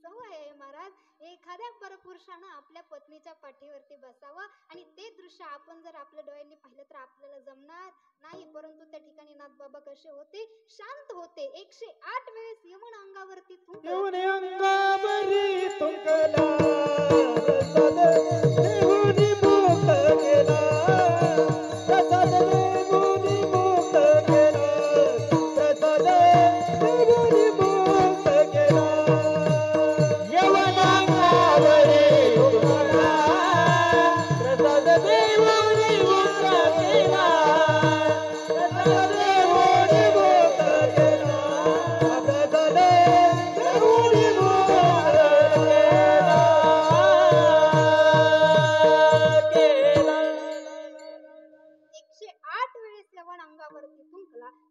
सवय आहे महाराज. एखाद्या परपुरुषानं आपल्या पत्नीच्या पाठीवरती बसावं आणि ते दृश्य आपण जर आपल्या डोळ्यांनी पाहिलं तर आपल्याला जमणार नाही. परंतु त्या ठिकाणी नाथबाबा कसे होते? शांत होते. 108 वेळेस यमन अंगावरती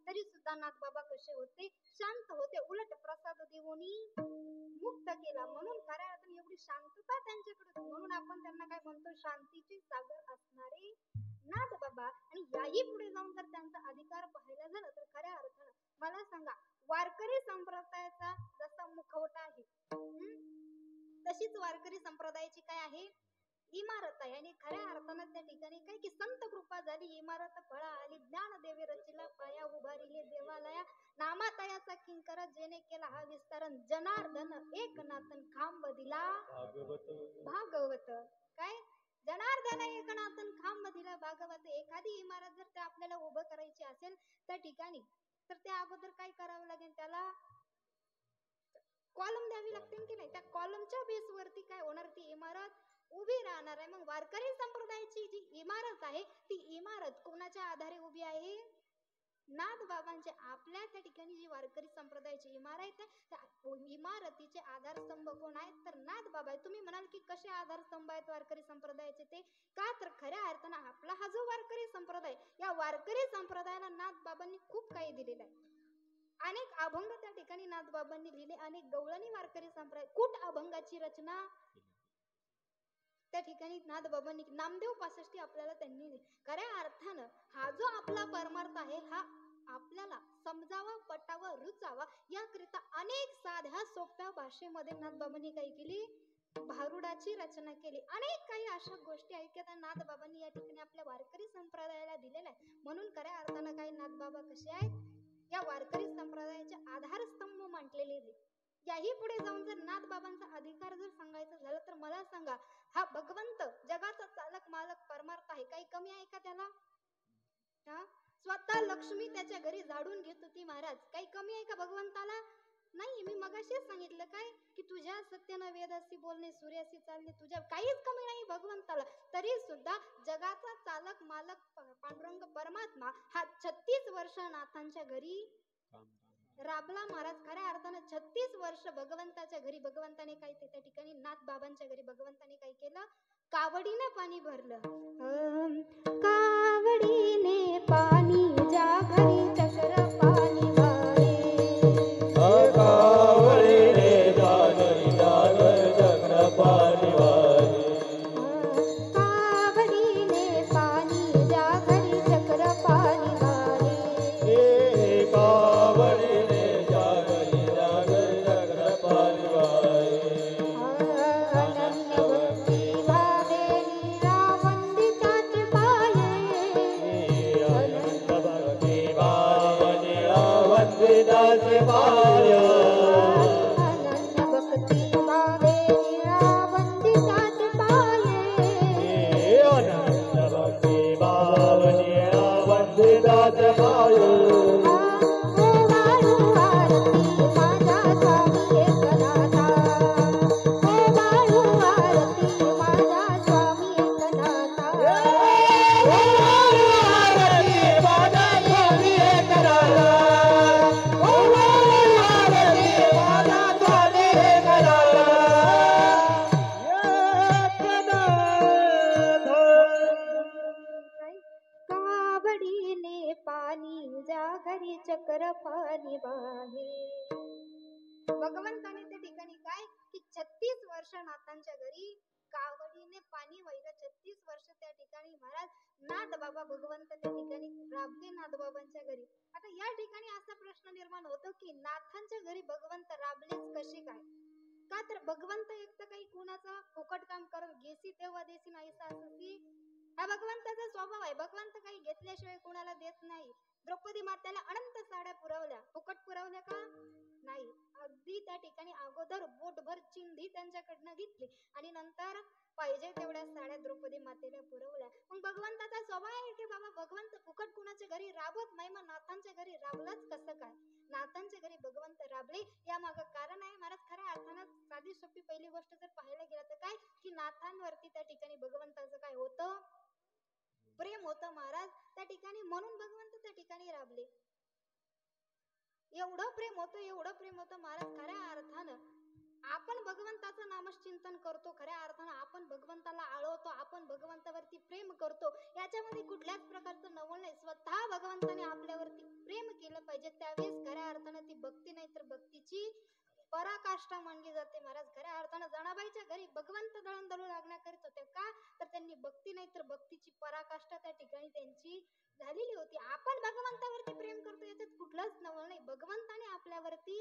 तरी सुद्धा नाथबाबा कसे होते? शांत होते. उलट प्रसाद देवोनी मुक्त केला. म्हणून खऱ्या अर्थाने एवढी शांतता त्यांच्याकडे, म्हणून आपण त्यांना काय म्हणतो? शांतीचे सागर असणारे नाथबाबा. आणि याही पुढे जाऊन जर त्यांचा अधिकार पाहायला झालं तर खऱ्या अर्थानं मला सांगा वारकरी संप्रदायाचा जसा मुखवटा आहे तशीच वारकरी संप्रदायाची काय आहे? इमारत आहे. आणि खऱ्या अर्थानं त्या ठिकाणी काय की संत कृपा झाली इमारत फळा आली, ज्ञान देवी रचिला पाया उभारिले देवालया, नामातयाचा किंकर जेने केला हा विस्तारण, जनार्दन एकनाथन खांब दिला भागवत. काय? जनार्दन एकनाथन खांब दिला भागवत. एखादी इमारत जर त्या आपल्याला उभं करायची असेल त्या ठिकाणी तर त्या अगोदर काय करावं लागेल? त्याला कॉलम द्यावी लागतील की नाही? त्या कॉलमच्या बेस वरती काय होणार? ती इमारत उभी राहणार आहे. मग वारकरी संप्रदायाची जी इमारत आहे ती इमारत कोणाच्या आधारे उभी आहे? नाथबाबांचे. आपल्या त्या ठिकाणी जी वारकरी संप्रदायाची इमारत आहे त्या इमारतीचे आधारस्तंभ कोण आहेत? तर नाथबाबा आहे. तुम्ही म्हणाल की कसे आधारस्तंभ आहेत वारकरी संप्रदायाचे? ते का तर खऱ्या अर्थानं आपला हा जो वारकरी संप्रदाय या वारकरी संप्रदायाला नाथबाबांनी खूप काही दिलेलं आहे. अनेक अभंग त्या ठिकाणी नाथबाबांनी लिहिले, अनेक गवळणी वारकरी संप्रदाय. कुठ अभंगाची रचना त्या ठिकाणी नाथबाबांनी नामदेव पासष्टी आपल्याला त्यांनी खऱ्या अर्थानं हा जो आपला परमार्थ आहे हा आपल्याला समजावा, पटावा, रुचावा याकरिता अनेक साध्या सोप्या भाषेमध्ये नाथबाबांनी काय केली, भारुडाची रचना केली. अनेक काही अशा गोष्टी आहेत की त्या नाथबाबांनी या ठिकाणी आपल्या वारकरी संप्रदायाला दिलेल्या आहेत. म्हणून खऱ्या अर्थानं काही नाथबाबा कसे आहेत, या वारकरी संप्रदायाचे आधारस्तंभ म्हटलेले. याही पुढे जाऊन जर नाथबाबांचा अधिकार जर सांगायचं झालं तर मला सांगा, हा भगवंत जगाचा चालक मालक परमार्थ आहे, काही कमी आहे का त्याला? हा स्वतः लक्ष्मी त्याच्या घरी झाडून घेत होती महाराज, काही कमी आहे का भगवंताला? नाही. मी मगाशीच सांगितलं काय की तुझ्या सत्यानं वेदाशी बोलणे, सूर्याशी चालणे, तुझ्या काहीच कमी नाही भगवंताला. तरी सुद्धा जगाचा चालक मालक पांडुरंग परमात्मा हा 36 वर्ष नाथांच्या घरी राबला महाराज. खऱ्या अर्थानं 36 वर्ष भगवंताच्या घरी भगवंताने काय त्या ठिकाणी नाथ बाबांच्या घरी भगवंताने काय केलं, कावडीने पाणी भरलं. कावडीने पाणी ज्या घरी चक्र पाणी वारे, कावडीने जागरी जागर चक्र पाणी वारे, कावडीने पाणी ज्या घरी चक्र पाणी वारे, कावडीने जागरी जागर चक्र पाणी वारे. अनन्य भक्ती भावे निरावंदिताच पाये, अनंत भक्ती भाव निरावंदिताच पाय, अनन्य भक्ती भावे निरावंदिताच पाये, अनंत भक्ती भाव निरावंदिताच पाय. वाळू आरती माझा स्वामी एकनाथा, वाळू आरती माझा स्वामी एकनाथा, कावडीने पाणी ज्या घरी चक्र पाणी वाहे. भगवंताने त्या ठिकाणी काय की 36 वर्ष नाथांच्या घरी कावडीने पाणी वाहिलं. 36 वर्ष त्या ठिकाणी महाराज नाथ बाबा भगवंत त्या ठिकाणी राबले नाथबाबांच्या घरी. आता या ठिकाणी असा प्रश्न निर्माण होतो की नाथांच्या घरी भगवंत राबलेच कसे काय? का तर भगवंत एक तर काही कुणाचं फुकट काम करत घेसी तेव्हा देसी नाहीसा असं की हा भगवंताचा स्वभाव आहे. भगवंत काही घेतल्याशिवाय कुणाला देत नाही. द्रौपदी मातेला अनंत साड्या पुरवल्या, फुकट पुरवल्या का? नाही. अगदी त्या ठिकाणी अगोदर बोटभर चिंधी त्यांच्याकडनं घेतली आणि नंतर पाहिजे तेवढ्या साड्या द्रौपदी मातेला पुरवल्या. मग भगवंताचा स्वभाव आहे की बाबा भगवंत फुकट कुणाच्या घरी राबत नाही, मग नाथांच्या घरी राबलाच कसं काय? नाथांच्या घरी भगवंत राबले या मागं कारण आहे महाराज. खऱ्या अर्थानं साधी सोपी पहिली गोष्ट जर पाहायला गेलं तर काय की नाथांवरती त्या ठिकाणी भगवंताचं काय होतं, प्रेम होतं महाराज त्या ठिकाणी. म्हणून भगवंत त्या ठिकाणी राबले. एवढं प्रेम होतं महाराज. खऱ्या अर्थानं आपण भगवंताचं नामचिंतन करतो, खऱ्या अर्थानं आपण भगवंताला आळवतो, आपण भगवंतावरती प्रेम करतो, याच्यामध्ये कुठल्याच प्रकारचं नवल नाही. स्वतः भगवंताने आपल्यावरती प्रेम केलं पाहिजे, त्यावेळेस खऱ्या अर्थानं ती भक्ती नाही तर भक्तीची पराकाष्ठा मानली जाते महाराज. खऱ्या अर्थानं जनाबाईच्या घरी भगवंत दळणदळू लागण्याकरिता होत्या का तर त्यांनी भक्ती नाही तर भक्तीची पराकाष्ठा त्या ठिकाणी त्यांची झालेली होती. आपण भगवंतावरती प्रेम करतो याच्यात कुठलंच नवल नाही. भगवंताने आपल्यावरती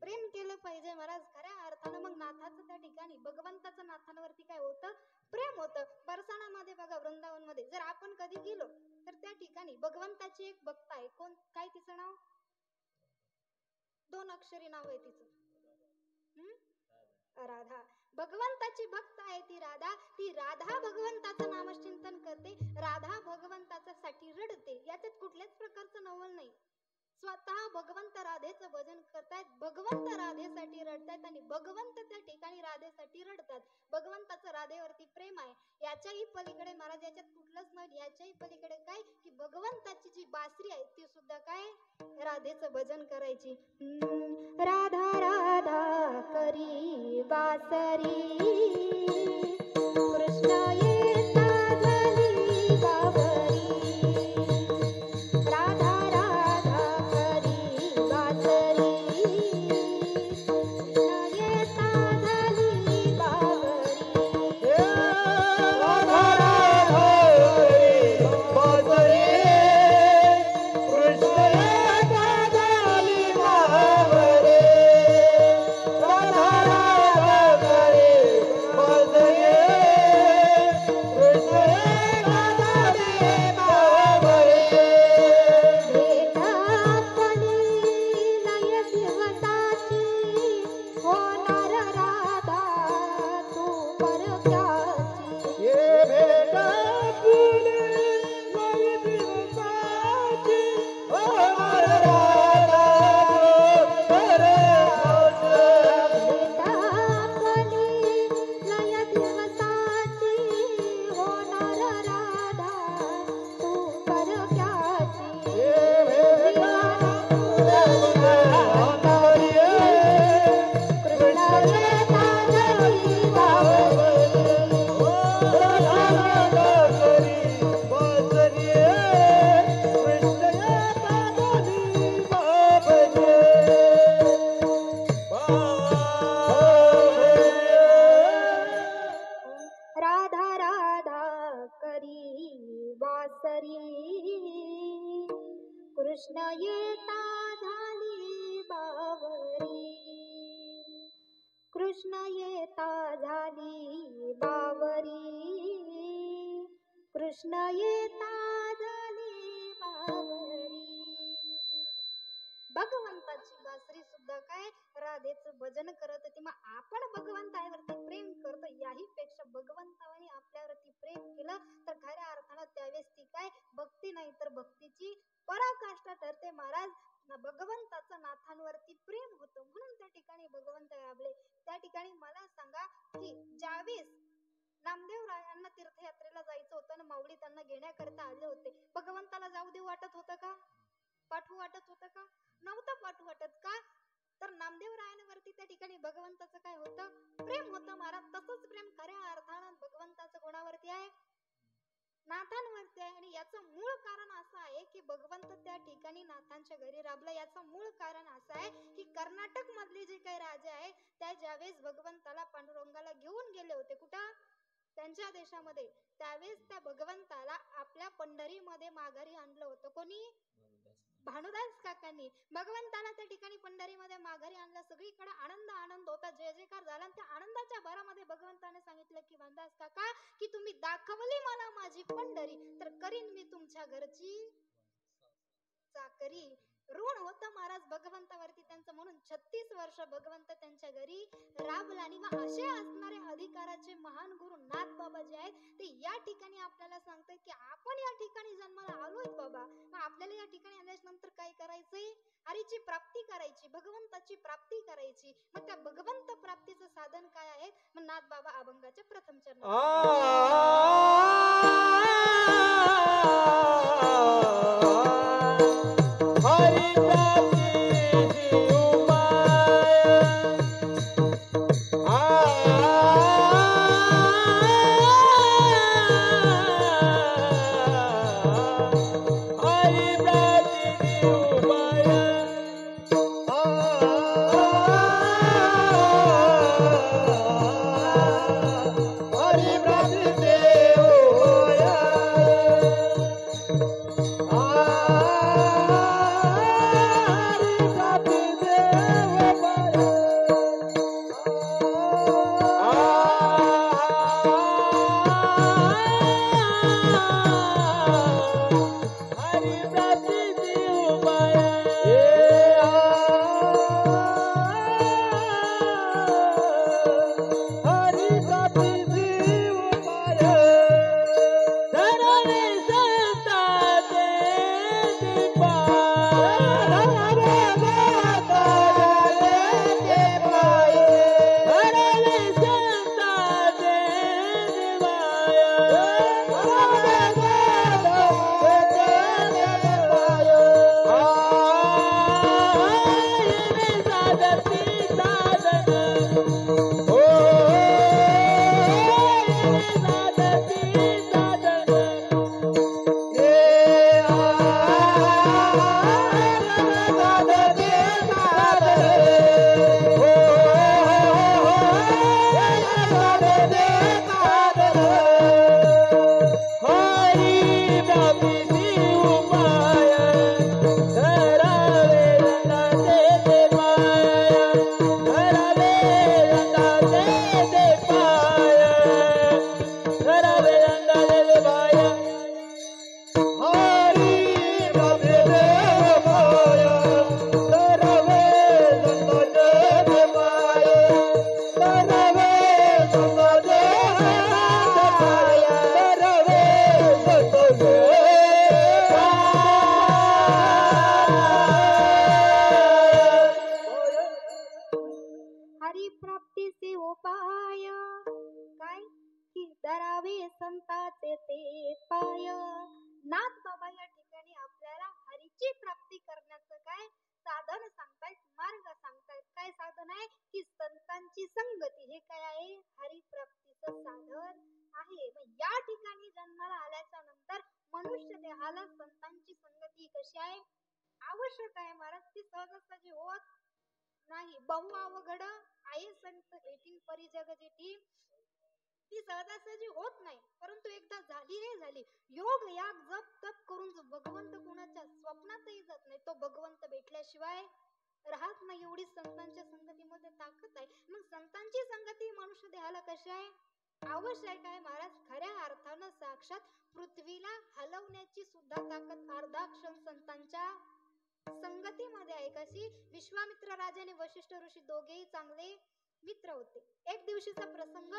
प्रेम केलं पाहिजे महाराज. खऱ्या अर्थानं मग नाथाचं त्या ठिकाणी भगवंताचं नाथांवरती काय होतं, प्रेम होतं. बरसाणामध्ये बघा, वृंदावन मध्ये जर आपण कधी गेलो तर त्या ठिकाणी भगवंताची एक भक्त आहे. कोण, काय तिचं नाव? 2 अक्षरी नाव आहे तिचं, राधा. भगवंताची भक्त आहे ती राधा. ती राधा भगवंताचं नामचिंतन करते, राधा भगवंताच्यासाठी रडते, याच्यात कुठल्याच प्रकारचं नवल नाही. स्वतः भगवंत राधेचं भजन करतायत, भगवंत राधेसाठी रडतायत आणि भगवंत त्या ठिकाणी राधेसाठी रडतात. भगवंताचं राधेवरती प्रेम आहे. याच्याही पलीकडे महाराज याच्यात कुठलंच नाही. याच्याही पलीकडे काय की भगवंताची जी बासरी आहे ती सुद्धा काय राधेचं भजन करायची. राधा राधा करी बासरी, कृष्ण येता झाली बाबरी, राधा राधा करी बासरी, कृष्ण येता झाली बाबरी. कृष्ण येता झाली बावरी, कृष्ण येता झाली बावरी, कृष्ण येता झाली बावरी. भगवंताची बासरी सुद्धा काय राधेचं भजन करत होती. मग आपण भगवंतावरती प्रेम करतो, याही पेक्षा भगवंताने आपल्यावरती प्रेम केलं तर खऱ्या अर्थानं त्यावेळेस ती काय भक्ती नाही तर भक्तीची पराकाष्ठा ठरते. महाराज भगवंताचं नाथांवरती प्रेम होतं म्हणून त्या ठिकाणी भगवंत राबले. त्या ठिकाणी मला सांगा की ज्यावेळेस नामदेव रायांना तीर्थयात्रेला जायचं होतं ना, माऊली त्यांना घेण्याकरता आले होते, भगवंताला जाऊ देऊ वाटत होतं का? पाठवू वाटत होतं का? नव्हतं पाठवू वाटत. का तर नामदेव रायांवरती त्या ठिकाणी भगवंताचं काय होतं? प्रेम होतं. महाराज तसंच प्रेम खऱ्या अर्थानं भगवंताचं कोणावरती आहे? नाथांवरती आहे. आणि याचं मूळ कारण असं आहे की भगवंत त्या ठिकाणी नाथांच्या घरी राबला. याचं मूळ कारण असं आहे की कर्नाटक मधले जे काही राजे आहेत त्या ज्यावेळेस भगवंताला पांडुरंगाला घेऊन गेले होते कुठं त्यांच्या देशामध्ये, त्यावेळेस त्या भगवंताला आपल्या पंढरीमध्ये माघारी आणलं होतं. कोणी? भानुदास काकांनी भगवंताला त्या ठिकाणी पंढरीमध्ये माघारी आणलं. सगळीकडे आनंद आनंद होता, जय जयकार झाला. आणि त्या आनंदाच्या भरामध्ये भगवंताने सांगितलं की भानुदास काका की तुम्ही दाखवली मला माझी पंढरी तर करीन मी तुमच्या घरची चाकरी. ऋण होतं महाराज भगवंतावरती त्यांचं, म्हणून 36 वर्ष भगवंत त्यांच्या घरी राबला. आणि मग असे असणारे अधिकाराचे महान गुरु नाथ बाबा जे आहेत ते या ठिकाणी आपल्याला सांगतात की आपण या ठिकाणी जन्माला आलोय बाबा, मग आपल्याला या ठिकाणी आल्याच्या नंतर काय करायचंय? हरीची प्राप्ती करायची, भगवंताची प्राप्ती करायची. मग त्या भगवंत प्राप्तीचं साधन काय आहे? मग नाथ बाबा अभंगाच्या प्रथम चरणात हरिप्राप्तीचे उपाय काय की धरावे संताचे ते पाय. नाथ बाबा या ठिकाणी आपल्याला हरीची प्राप्ती करण्याचं काय साधन सांगतायत, मार्ग सांगतायत. काय साधन आहे की संतांची संगती. हे काय आहे? हरिप्राप्तीचं साधन आहे. मग या ठिकाणी जन्माला आल्याच्या नंतर मनुष्य देहाला संतांची संगती कशी आहे? आवश्यक आहे महाराज. ती सहजासहजी होत नाही. बहु अवघड आहे संत भेटीन परी जग जेठी, ती सहजासहजी होत नाही. परंतु एकदा झाली रे झाली. योग याग जप तप करून भगवंत कोणाच्या स्वप्नातही जात भगवंत भेटल्याशिवाय राहत नाही. एवढी संतांच्या संगतीमध्ये ताकद आहे. मग संतांची संगती मनुष्य देहाला कशी आहे, आवश्यक आहे महाराज. खऱ्या अर्थानं साक्षात पृथ्वीला हलवण्याची सुद्धा ताकद अर्धा क्षण संतांच्या संगतीमध्ये आहे. कशी, विश्वामित्र राजा आणि वशिष्ठ ऋषी दोघेही चांगले मित्र होते. एक दिवशीचा प्रसंग,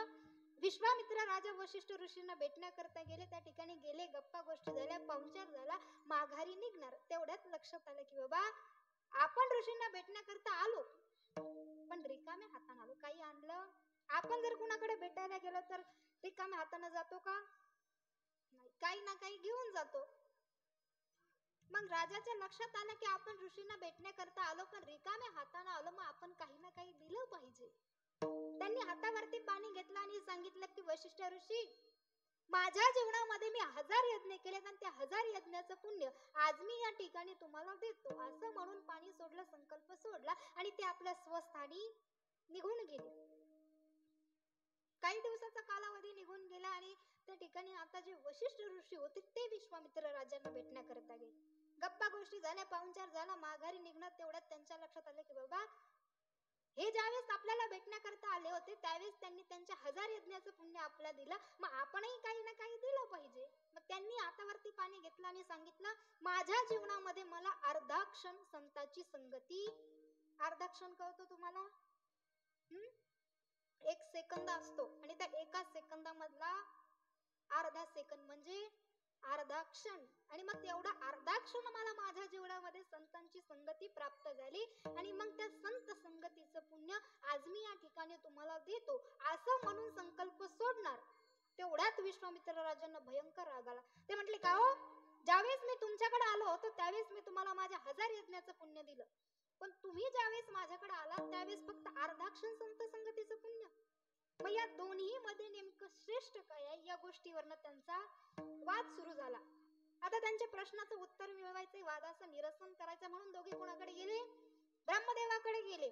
विश्वामित्र राजा वशिष्ठ ऋषींना भेटण्याकरता गेले. त्या ठिकाणी गेले, गप्पा गोष्टी झाल्या, पाहुणचार झाला, माघारी निघणार. तेवढ्यात लक्षात आलं की बाबा आपण ऋषींना भेटण्याकरता आलो पण रिकाम्या हाताने आलो, काही आणलं. आपण जर कुणाकडे भेटायला गेलो तर रिकाम्या हाताने जातो का, नाही, काही ना काही घेऊन जातो. मग राजाच्या लक्षात आलं की आपण ऋषींना भेटण्याकरता आलो पण रिकाम्या हाताने आलो, मग आपण काही ना काही दिलं पाहिजे. त्यांनी हातावरती पाणी घेतलं आणि सांगितलं की वशिष्ठ ऋषी, माझ्या जीवनामध्ये मी 1000 यज्ञ केलेत आणि त्या 1000 यज्ञाचं पुण्य आज मी या ठिकाणी तुम्हाला देतो. असं म्हणून पाणी सोडलं, संकल्प सोडला आणि ते आपल्या स्वस्थानी निघून गेले. काही दिवसाचा कालावधी निघून गेला आणि त्या ठिकाणी आता जे वशिष्ठ ऋषी होते ते विश्वामित्र राजांना भेटण्याकरता गेले. गप्पा गोष्टी झाल्या, पाहुणचार झाला, माघारी निघणार. तेवढ्यात त्यांच्या लक्षात आलं की बाबा हे ज्यावेळेस आपल्याला भेटण्याकरता आले होते त्यावेळेस त्यांनी त्यांच्या 1000 यज्ञाचं पुण्य आपल्याला दिलं, मग आपणही काही ना काही दिलं पाहिजे. मग त्यांनी हातावरती पाणी घेतलं आणि सांगितलं, माझ्या जीवनामध्ये मला अर्धा क्षण संतांची संगती. अर्धा क्षण कळतो तुम्हाला, 1 सेकंद असतो आणि त्या एका सेकंदामधला अर्धा सेकंद म्हणजे अर्धा क्षण. आणि मग तेवढा अर्धा क्षण मला माझ्या जीवनामध्ये संतांची संगती प्राप्त झाली आणि मग त्या संत संगतीचं पुण्य आज मी या ठिकाणी तुम्हाला देतो असं म्हणून संकल्प सोडणार. तेवढ्यात विश्वामित्र राजांना भयंकर राग आला. ते म्हटले, का हो, ज्यावेळेस मी तुमच्याकडे आलो होतो त्यावेळेस मी तुम्हाला माझ्या 1000 यज्ञाचं पुण्य दिलं, पण तुम्ही ज्यावेळेस माझ्याकडे आलात त्यावेळेस फक्त अर्धा क्षण संत संगतीचं पुण्य. मग या दोन्ही मध्ये नेमकं श्रेष्ठ काय आहे, या गोष्टीवरनं त्यांचा वाद सुरू झाला. आता त्यांच्या प्रश्नाचं उत्तर मिळवायचं, वादाचं निरसन करायचं म्हणून दोघे कोणाकडे गेले, ब्रह्मदेवाकडे गेले.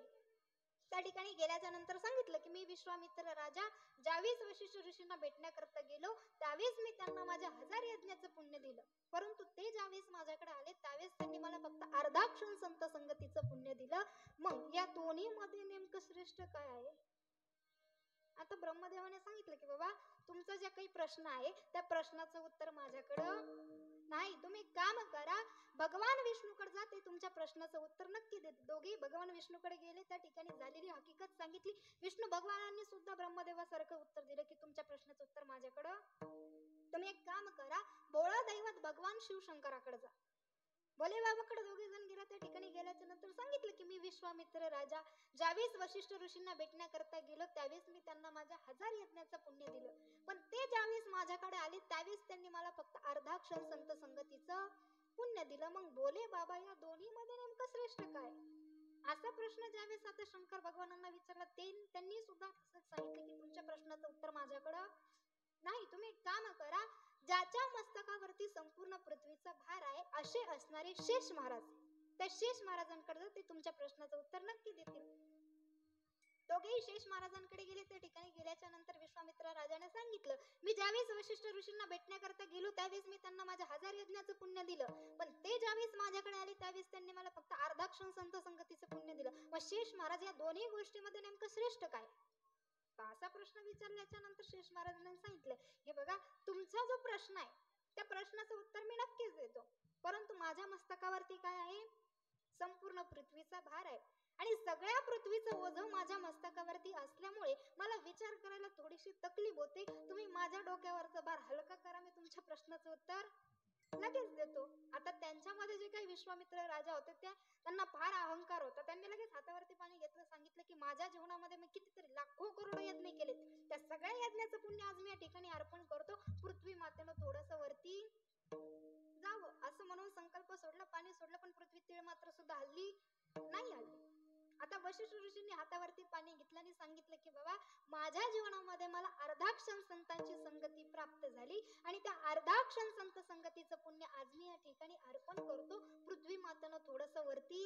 त्या ठिकाणी गेल्याच्या नंतर सांगितलं की मी विश्वामित्र राजा ज्यावेळेस वशिष्ठ ऋषींना भेटण्याकरता गेलो त्यावेळेस मी त्यांना माझ्या 1000 यज्ञाचं पुण्य दिलं, परंतु ते ज्यावेळेस माझ्याकडे आले त्यावेळेस त्यांनी मला फक्त अर्धा क्षण संत संगतीचं पुण्य दिलं. मग या दोन्ही मध्ये नेमकं श्रेष्ठ काय आहे. आता ब्रह्मदेवाने सांगितलं की बाबा तुमचा जे काही प्रश्न आहे त्या प्रश्नाचं उत्तर माझ्याकडं नाही, तुम्ही काम करा, भगवान विष्णूकडे जा, ते तुमच्या प्रश्नाचं उत्तर नक्की देत. दोघे भगवान विष्णूकडे गेले, त्या ठिकाणी झालेली हकीकत सांगितली. विष्णू भगवानांनी सुद्धा ब्रह्मदेवासारखं उत्तर दिलं की तुमच्या प्रश्नाचं उत्तर माझ्याकडं. तुम्ही एक काम करा, भोळा दैवत भगवान शिवशंकराकडे जा. भोले बाबाकडे दोघे जण गेला. त्या ठिकाणी गेल्याच्या नंतर सांगितलं की मी विश्वामित्र राजा ज्यावेळेस वशिष्ठ ऋषींना भेटण्याकरता गेलो त्यावेळेस मी त्यांना माझ्या 1000 यज्ञाचं पुण्य दिलं, पण ते ज्यावेळेस माझ्याकडे आले त्यावेळेस त्यांनी मला फक्त अर्धा क्षण संत संगतीचं पुण्य दिलं. मग भोले बाबा या दोन्ही मध्ये नेमकं श्रेष्ठ काय, असा प्रश्न ज्यावेळेस आता शंकर भगवानांना विचारला त्यांनी सुद्धा तसंच सांगितलं की तुमच्या प्रश्नाचं उत्तर माझ्याकडं नाही, तुम्ही एक काम करा, ज्याच्या मस्तकावरती संपूर्ण पृथ्वीचा भार आहे असे असणारे शेष महाराज, त्या शेष महाराजांकडे जा, ते तुमच्या प्रश्नाचं उत्तर नक्की देतील. दोघेही शेष महाराजांकडे गेले. त्या ठिकाणी गेल्याच्या नंतर विश्वामित्र राजाने सांगितलं, मी ज्यावेळेस वशिष्ठ ऋषींना भेटण्याकरता गेलो त्यावेळेस मी त्यांना माझ्या 1000 यज्ञाचं पुण्य दिलं, पण ते ज्यावेळेस माझ्याकडे आले त्यावेळेस त्यांनी मला फक्त अर्धा क्षण संत संगतीचं पुण्य दिलं. मग शेष महाराज या दोन्ही गोष्टीमध्ये नेमकं श्रेष्ठ काय, असा प्रश्न विचारल्याच्या नंतर शेष महाराजांनी सांगितलं, हे बघा तुमचा जो प्रश्न आहे त्या प्रश्नाचं उत्तर मी नक्कीच देतो, परंतु माझ्या मस्तकावरती काय आहे, संपूर्ण पृथ्वीचा भार आहे आणि सगळ्या पृथ्वीचं ओझं माझ्या मस्तकावरती असल्यामुळे मला विचार करायला थोडीशी तकलीफ होते. तुम्ही माझ्या डोक्यावरचा भार हलका करा, मी तुमच्या प्रश्नाचं उत्तर लगेच देतो. आता त्यांच्यामध्ये जे काही विश्वामित्र राजा होते त्यांना फार अहंकार होता. त्यांनी लगेच हातावरती पाणी घेतलं, सांगितलं की माझ्या जीवनामध्ये मी कितीतरी लाखो करोडो यज्ञ केलेत, त्या सगळ्या यज्ञाचं पुण्य आज मी या ठिकाणी अर्पण करतो, पृथ्वी मातेनं थोडंसं वरती जावं असं म्हणून संकल्प सोडला, पाणी सोडलं, पण पृथ्वी तीळ मात्र सुद्धा हल्ली नाही हल्ली. आता वशिष्ठ ऋषींनी हातावरती पाणी घेतलं आणि सांगितलं की बाबा माझ्या जीवनामध्ये मला अर्धा क्षण संतांची संगती प्राप्त झाली आणि त्या अर्धा क्षण संत संगतीचं पुण्य आज मी या ठिकाणी अर्पण करतो, पृथ्वी मातेनं थोडंसं वरती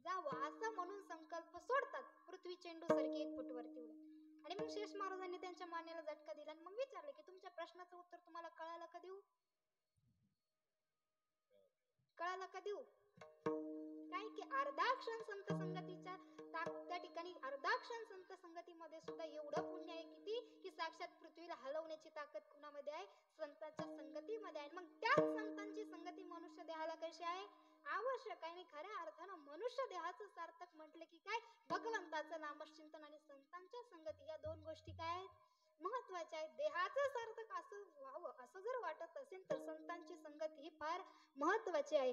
जावं असं म्हणून संकल्प सोडतात. पृथ्वी चेंडू सारखी 1 फूट वरती उडत आणि मग शेष महाराजांनी त्यांच्या मानेला झटका दिला आणि मग विचारलं की तुमच्या प्रश्नाचं उत्तर तुम्हाला कळालं का देऊ, कळालं का देऊ. काय की अर्धा क्षण संत संगतीच्या त्या ठिकाणी अर्धा क्षण संत संगतीमध्ये सुद्धा एवढं पुण्य आहे किती की साक्षात पृथ्वीला हलवण्याची ताकद कुणामध्ये आहे? संतांच्या संगतीमध्ये आहे. मग त्याच संतांची संगती मनुष्य देहाला कशी आहे? आवश्यक आहे. आणि खऱ्या अर्थानं मनुष्य देहाचं सार्थक म्हटलं की काय? भगवंताचं नामचिंतन आणि संतांच्या संगती या दोन गोष्टी काय आहेत? महत्वाच्या आहेत. देहाचं सार्थक असं व्हावं असं जर वाटत असेल तर संतांची संगत ही फार महत्वाची आहे.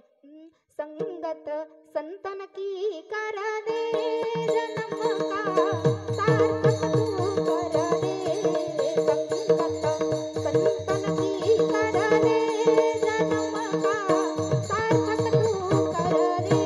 संगत संतन की कर दे जन्म का सार्थक तू कर दे. संगत संतन की कर दे जन्म का सार्थक तू कर दे.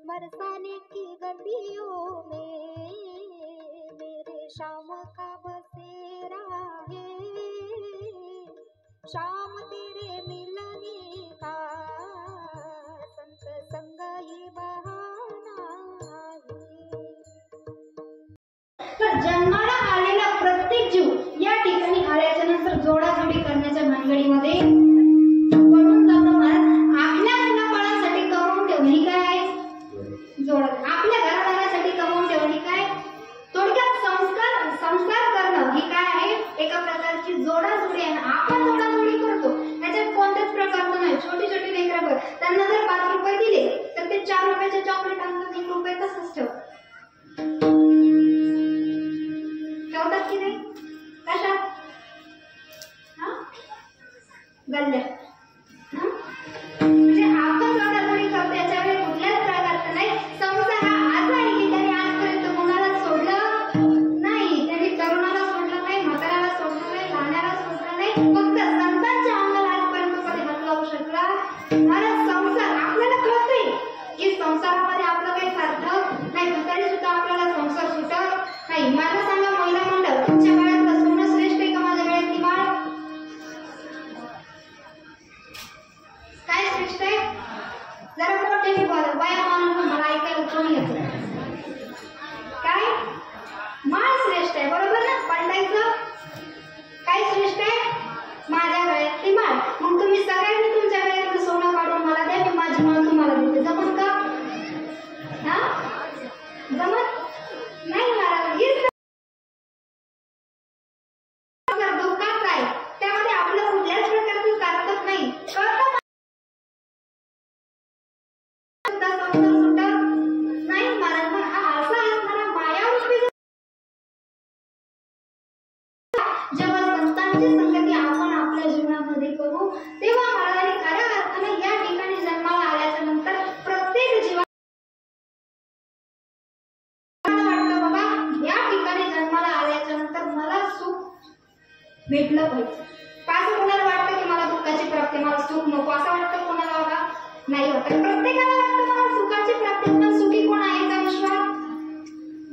बरसाने की गलियों में मेरे शाम का बसेरा है, शाम तेरे मिलने का संत संग ही बहाना है. तर जन्माला आलेला प्रत्येक जीव या ठिकाणी आल्याच्या नंतर जोडाजोडी करण्याच्या भानगडीमध्ये पडून जातो. आपल्या मुलाबाळांसाठी कमवून ठेवणे ही काय आहे? जोड. आपल्या घरादारासाठी कमवून ठेवणे काय? थोडक्यात संस्कार करणं ही काय आहे? एका प्रकारची जोडाजोडी आहे. आपण जोडाजोडी करतो त्याच्यात कोणत्याच प्रकारचं नाही. छोटी छोटी लेकरं त्यांना जर 5 रुपये दिले तर ते 4 रुपयाचे चॉकलेट आणतात, 1 रुपये तसंच ठेवतात की नाही? कशात? गल्ल्यात. संसारामध्ये आपलं काही सार्थक नाही, तरी सुद्धा आपल्याला संसार सुटत नाही. मला सांगा महिला मंडळ, तुमच्या काळात सोनं श्रेष्ठ आहे का माझ्या वेळेतली माळ? काय श्रेष्ठ आहे? जरा मोठ्याने बोला, बाया माणूस मला ऐकायला कोणी येतं. काय? माळ श्रेष्ठ आहे, बरोबर ना? पंडायचं काय श्रेष्ठ आहे? माझ्या गळ्यातली माळ. मग तुम्ही सगळ्यांनी तुमच्या गळ्यातलं सोनं काढून मला द्या, मी माझी माळ तुम्हाला देते. जमत का? हा, जमत नाही महाराज. धोका काय? त्यामध्ये आपलं कुठल्याच प्रकारचं सार्थक नाही. कळतं नाही महाराज. पण हा असा असणारा मायारूपी जेव्हा संतांची संगती आपण आपल्या जीवनामध्ये करू, तेव्हा महाराजांनी खऱ्या अर्थाने या ठिकाणी जन्माला आल्याच्या नंतर प्रत्येक जीवाला वाटतं बाबा या ठिकाणी जन्माला आल्याच्या नंतर मला सुख भेटलं पाहिजे. असं कोणाला वाटतं की मला दुःखाची प्राप्ती, मला सुख नको, असं वाटतं कोणाला? बघा नाही वाटत. प्रत्येकाला वाटतं मला सुखाची प्राप्ती. पण सुखी कोण आहे का विश्वास?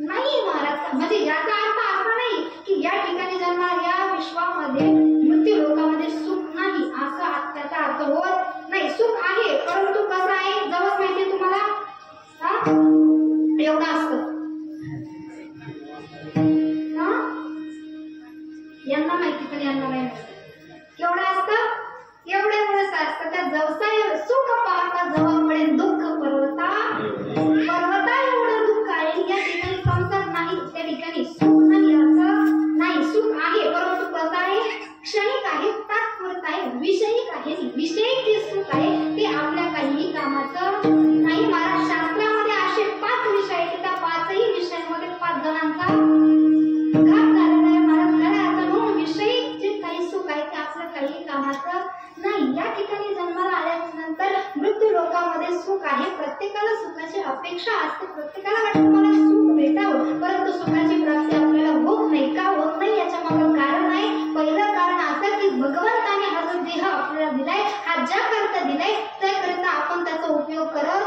नाही महाराज. म्हणजे याचा अर्थ असा नाही की या ठिकाणी जन्माला या विश्वामध्ये मृत्यू लोकामध्ये सुख नाही, असा त्याचा अर्थ होत नाही. सुख आहे, परंतु कसं आहे जवळ माहिती तुम्हाला? हा, एवढं असतं. हा, यांना माहिती पण यांना नाही माहिती. केवढं असतं? एवढे एवढंच असतं. त्या व्यवसाय सुख पाहता जवळ पडेल दुःख पर्वता एवढं दुःख आहे. या ठिकाणी संसार नाही, त्या ठिकाणी सुख नाही असं नाही. सुख आहे, परंतु कसं आहे? क्षणिक आहे, तात्पुरत आहे, विषयिक आहे. विषयिक जे सुख आहे ते आपल्या काहीही कामाचं नाही. महाराज शास्त्रामध्ये असे 5 विषय आहेत, त्या 5ही विषयांमध्ये 5 जणांचा घात झालेला आहे. महाराज खऱ्या अर्थानं विषयिक जे काही सुख आहे ते आपल्या काही कामाचं नाही. या ठिकाणी जन्माला आल्यानंतर मृत्यू लोकामध्ये सुख आहे. प्रत्येकाला सुखाची अपेक्षा असते, प्रत्येकाला वाटतं मला सुख भेटावं, परंतु सुखाची प्राप्ती आपल्याला होत नाही. का होत नाही याच्या मागे कारण आहे. पहिलं कारण असं की भगवंताने हा जो देह आपल्याला दिलाय, हा ज्या करता दिलाय त्याकरता आपण त्याचा उपयोग करत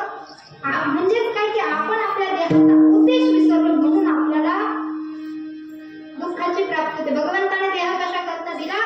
म्हणजेच काय की आपण आपल्या देहाचा उद्देश विसरलो, म्हणून आपल्याला दुःखाची प्राप्ती होते. भगवंताने देह कशा करता दिला?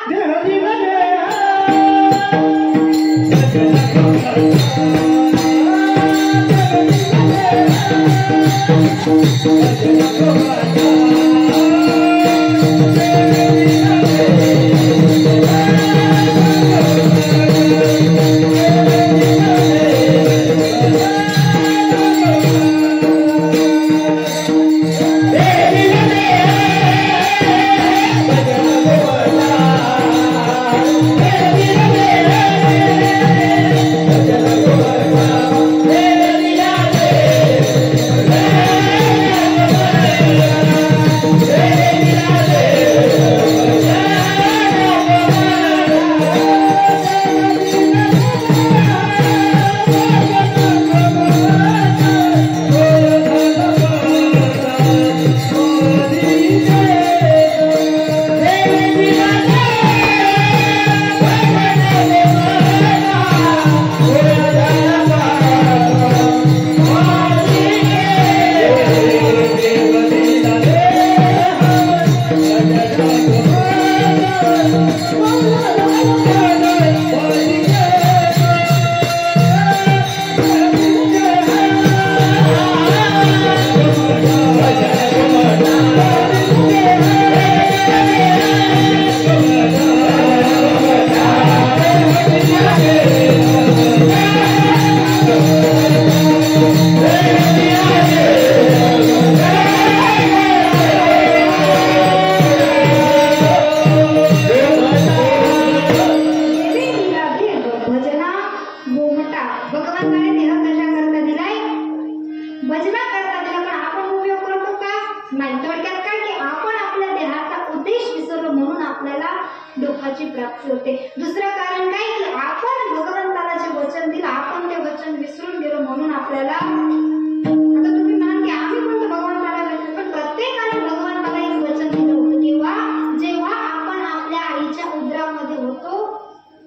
दुःखाची प्राप्ती होते. दुसरं कारण काय की आपण भगवंताला जे वचन दिलं आपण ते वचन विसरून गेलो म्हणून आपल्याला. आता तुम्ही म्हणाल की आम्ही पण भगवंताला वचन, पण प्रत्येकाने भगवंताला एक वचन दिलं होतं किंवा जेव्हा आपण आपल्या आईच्या उदरामध्ये होतो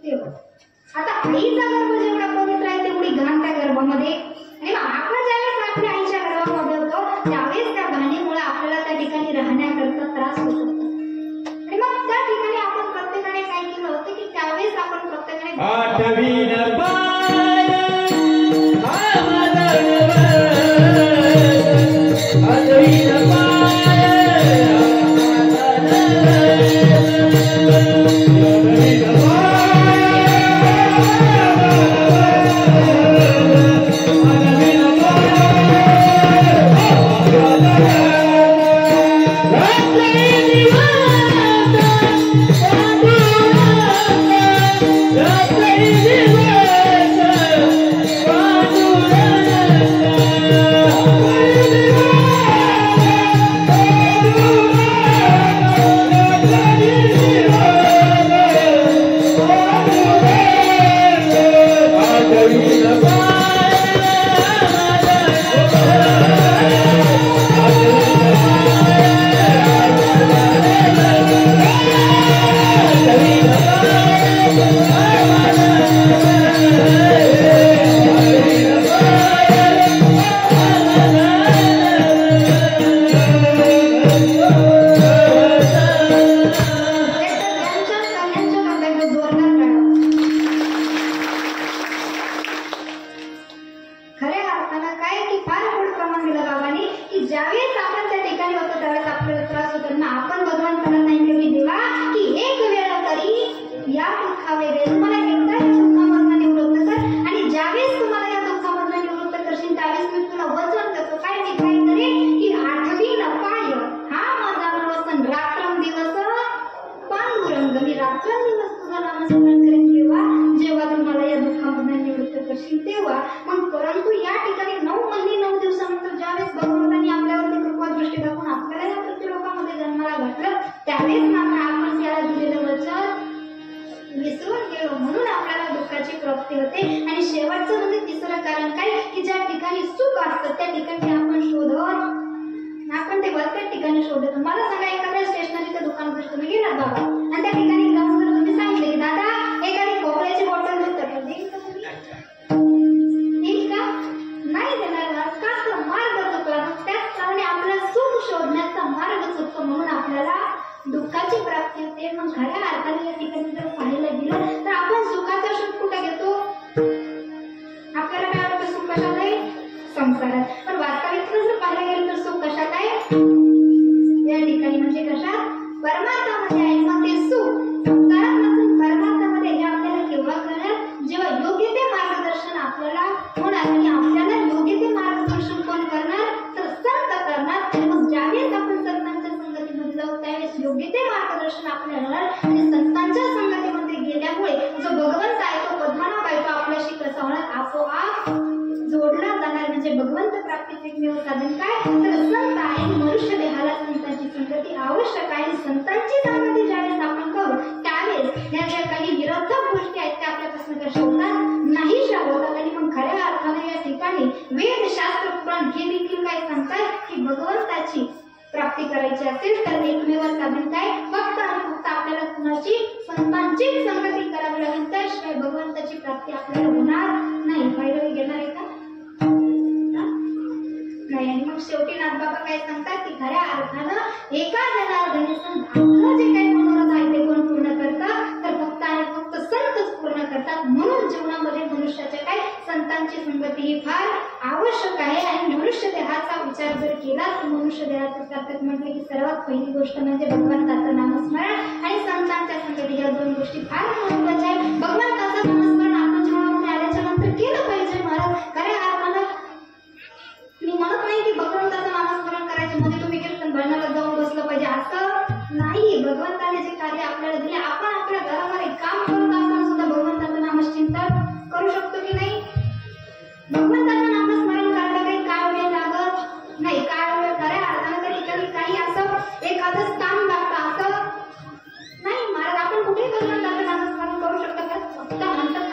तेव्हा. आता आईचा गर्भ जेवढा पवित्र आहे तेवढी घाण त्या गर्भामध्ये, आणि आपण ज्यावेळेस आपण त्या ठिकाणी होतो त्यावेळेस आपल्याला त्रास होतो ना, आपण भगवंताला नाही की देवा की एक वेळा तरी या दुःखावे दे, तुम्हाला एकदा या दुःखामधून निवृत्त कर, आणि ज्यावेळेस तुम्हाला या दुःखामधून निवृत्त करशील त्यावेळेस मी तुला वचन देतो काय मी काय करेन की आठवी नपाय हा माझा नवसन रात्रंदिवस पांडुरंग, मी रात्रंदिवस तुझं नामस्मरण करेन जेव्हा तुम्हाला या दुःखामधून निवृत्त करशील तेव्हा. मग परंतु या ठिकाणी 9 महिने 9 दिवसानंतर ज्यावेळेस भगवंतांनी आपल्यावरती कृपा दृष्टी दाखवून आपल्याला या पृथ्वीलोकामध्ये जन्माला घातलं त्यावेळेस मात्र आपण त्याला दिलेलं वचन विसरून गेलो, म्हणून आपल्याला दुःखाची प्राप्ती होते. आणि शेवटचं म्हणजे तिसरं कारण काय की ज्या ठिकाणी सुख असतं त्या ठिकाणी आपण ते वरच्या ठिकाणी शोधतो. मला सांगा एखाद्या स्टेशनरीच्या दुकानात तुम्ही गेलात बाबा आणि त्या ठिकाणी जाऊन जर तुम्ही सांगितले की दादा एखादी खोकल्याची बॉटल देतात देईल का तुम्ही? देईल का? नाही देणार. का तर मार्ग चुकला. त्याचप्रमाणे आपला सुख शोधण्याचा मार्ग चुकतो म्हणून आपल्याला दुःखाची प्राप्ती होते. मग खऱ्या अर्थाने या ठिकाणी जर पाहायला गेलं तर आपण सुखाचा शोध कुठे घेतो? आपल्याला काय वाटतं सुख कशात आहे? संसारात. पण वास्तविकता जर पाहायला गेलं तर सुख कशात आहे? या ठिकाणी म्हणजे कशात? परमार्थामध्ये आहे. मग ते सुख संसारात नसून परमार्थामध्ये हे आपल्याला केव्हा कळणार? जेव्हा योग्य ते मार्गदर्शन आपल्याला होणार. आणि आपल्याला योग्य ते मार्गदर्शन कोण करणार? तर संत करणार. आणि मग ज्यावेळेस आपण संतांच्या संगतीमध्ये जाऊ त्यावेळेस योग्य ते मार्गदर्शन आपल्याला होणार. आणि संतांच्या संगतीमध्ये गेल्यामुळे जो भगवंत आहे तो पद्मनाभ आहे तो आपल्याशी कसा होणार? आपोआप जोडला जाणार. म्हणजे भगवंत प्राप्तीचे एकमेव साधन काय तर संत आहे. मनुष्य देहाला संतांची संगती आवश्यक आहे. संतांची संगती ज्यावेळेस आपण करू त्यावेळेस या ज्या काही विरोधक गोष्टी आहेत त्या आपल्यापासून कशा होतात? नाहीशा होतात. आणि मग खऱ्या अर्थाने या ठिकाणी वेद शास्त्र पुराण हे देखील काय सांगतात की भगवंताची प्राप्ती करायची असेल तर एकमेव साधन काय? फक्त आणि फक्त आपल्याला कुणाची? संतांचीच संगती करावी लागेल. त्याशिवाय भगवंताची प्राप्ती आपल्याला होणार नाही. भैरवी घेणार आहे का? नाही. आणि मग शेवटी नाथबाबा काय सांगतात की खऱ्या अर्थानं एका जनार्दनी आपलं जे काही मनोरथ आहे ते कोण पूर्ण करतात? तर फक्त आणि फक्त संतच पूर्ण करतात. म्हणून जीवनामध्ये मनुष्याच्या काय संतांची संगती ही फार आवश्यक आहे. आणि मनुष्य देहाचा विचार जर केला तर मनुष्य देहाचं सार्थक म्हटलं की सर्वात पहिली गोष्ट म्हणजे भगवंताचं नामस्मरण आणि संतांच्या संगती. या दोन गोष्टी फार महत्वाच्या आहेत. भगवंताचं नामस्मरण आपण जीवनामध्ये आल्याच्या नंतर केलं पाहिजे. महाराज खऱ्या अर्थानं मी म्हणत नाही की भगवंताचं नामस्मरण करायचे मध्ये तुम्ही कीर्तन भजनाला जाऊन बसलं पाहिजे असं नाही. भगवंताने जे कार्य आपल्याला दिले आपण आपल्या घरामध्ये काम करत असताना सुद्धा भगवंताचं नामचिंतन करू शकतो की नाही? भगवंताचं नामस्मरण करायला काही काळ वेळ लागत नाही. काळ वेळ खऱ्या अर्थानं त्या ठिकाणी काही असं एखादं स्थान लागतं असं नाही. महाराज आपण कुठे भगवंताचं नामस्मरण करू शकतो का? फक्त म्हणतात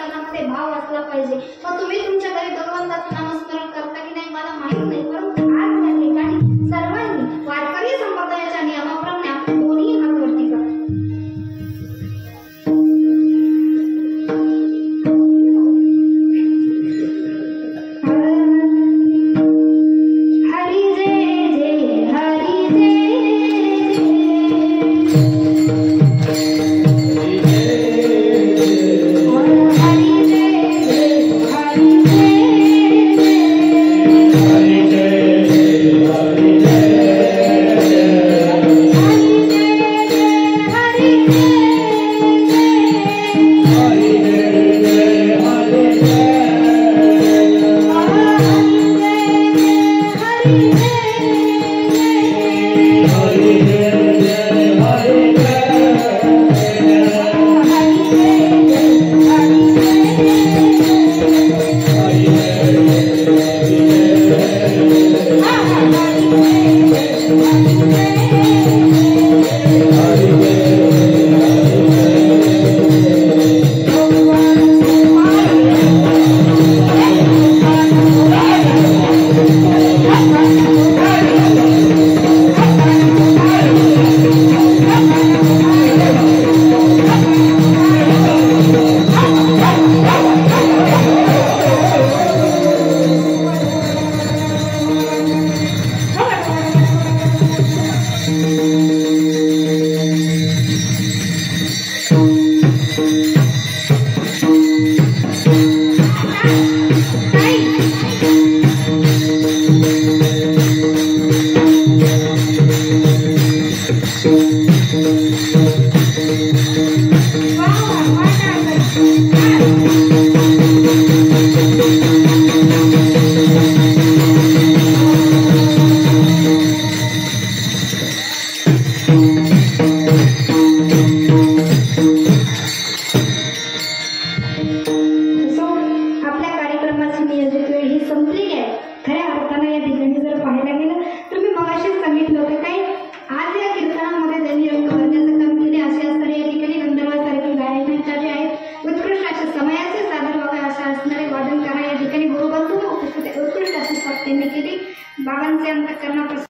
संपलेली आहे. खऱ्या अर्थानं या ठिकाणी जर पाहायला गेलं तर मी मगाशीच सांगितलं होतं काय, आज या कीर्तनामध्ये त्यांनी रंग भरण्याचं काम केले. असे असणारे या ठिकाणी गंधर्वासारखे गायनाचार्य आहेत. उत्कृष्ट असे समयाचे सादर व्हावे अशा असणारे वादन करा या ठिकाणी गुरुबंधू उत्कृष्ट अशी साथ त्यांनी केली. बाबांचे अंतःकरणापासून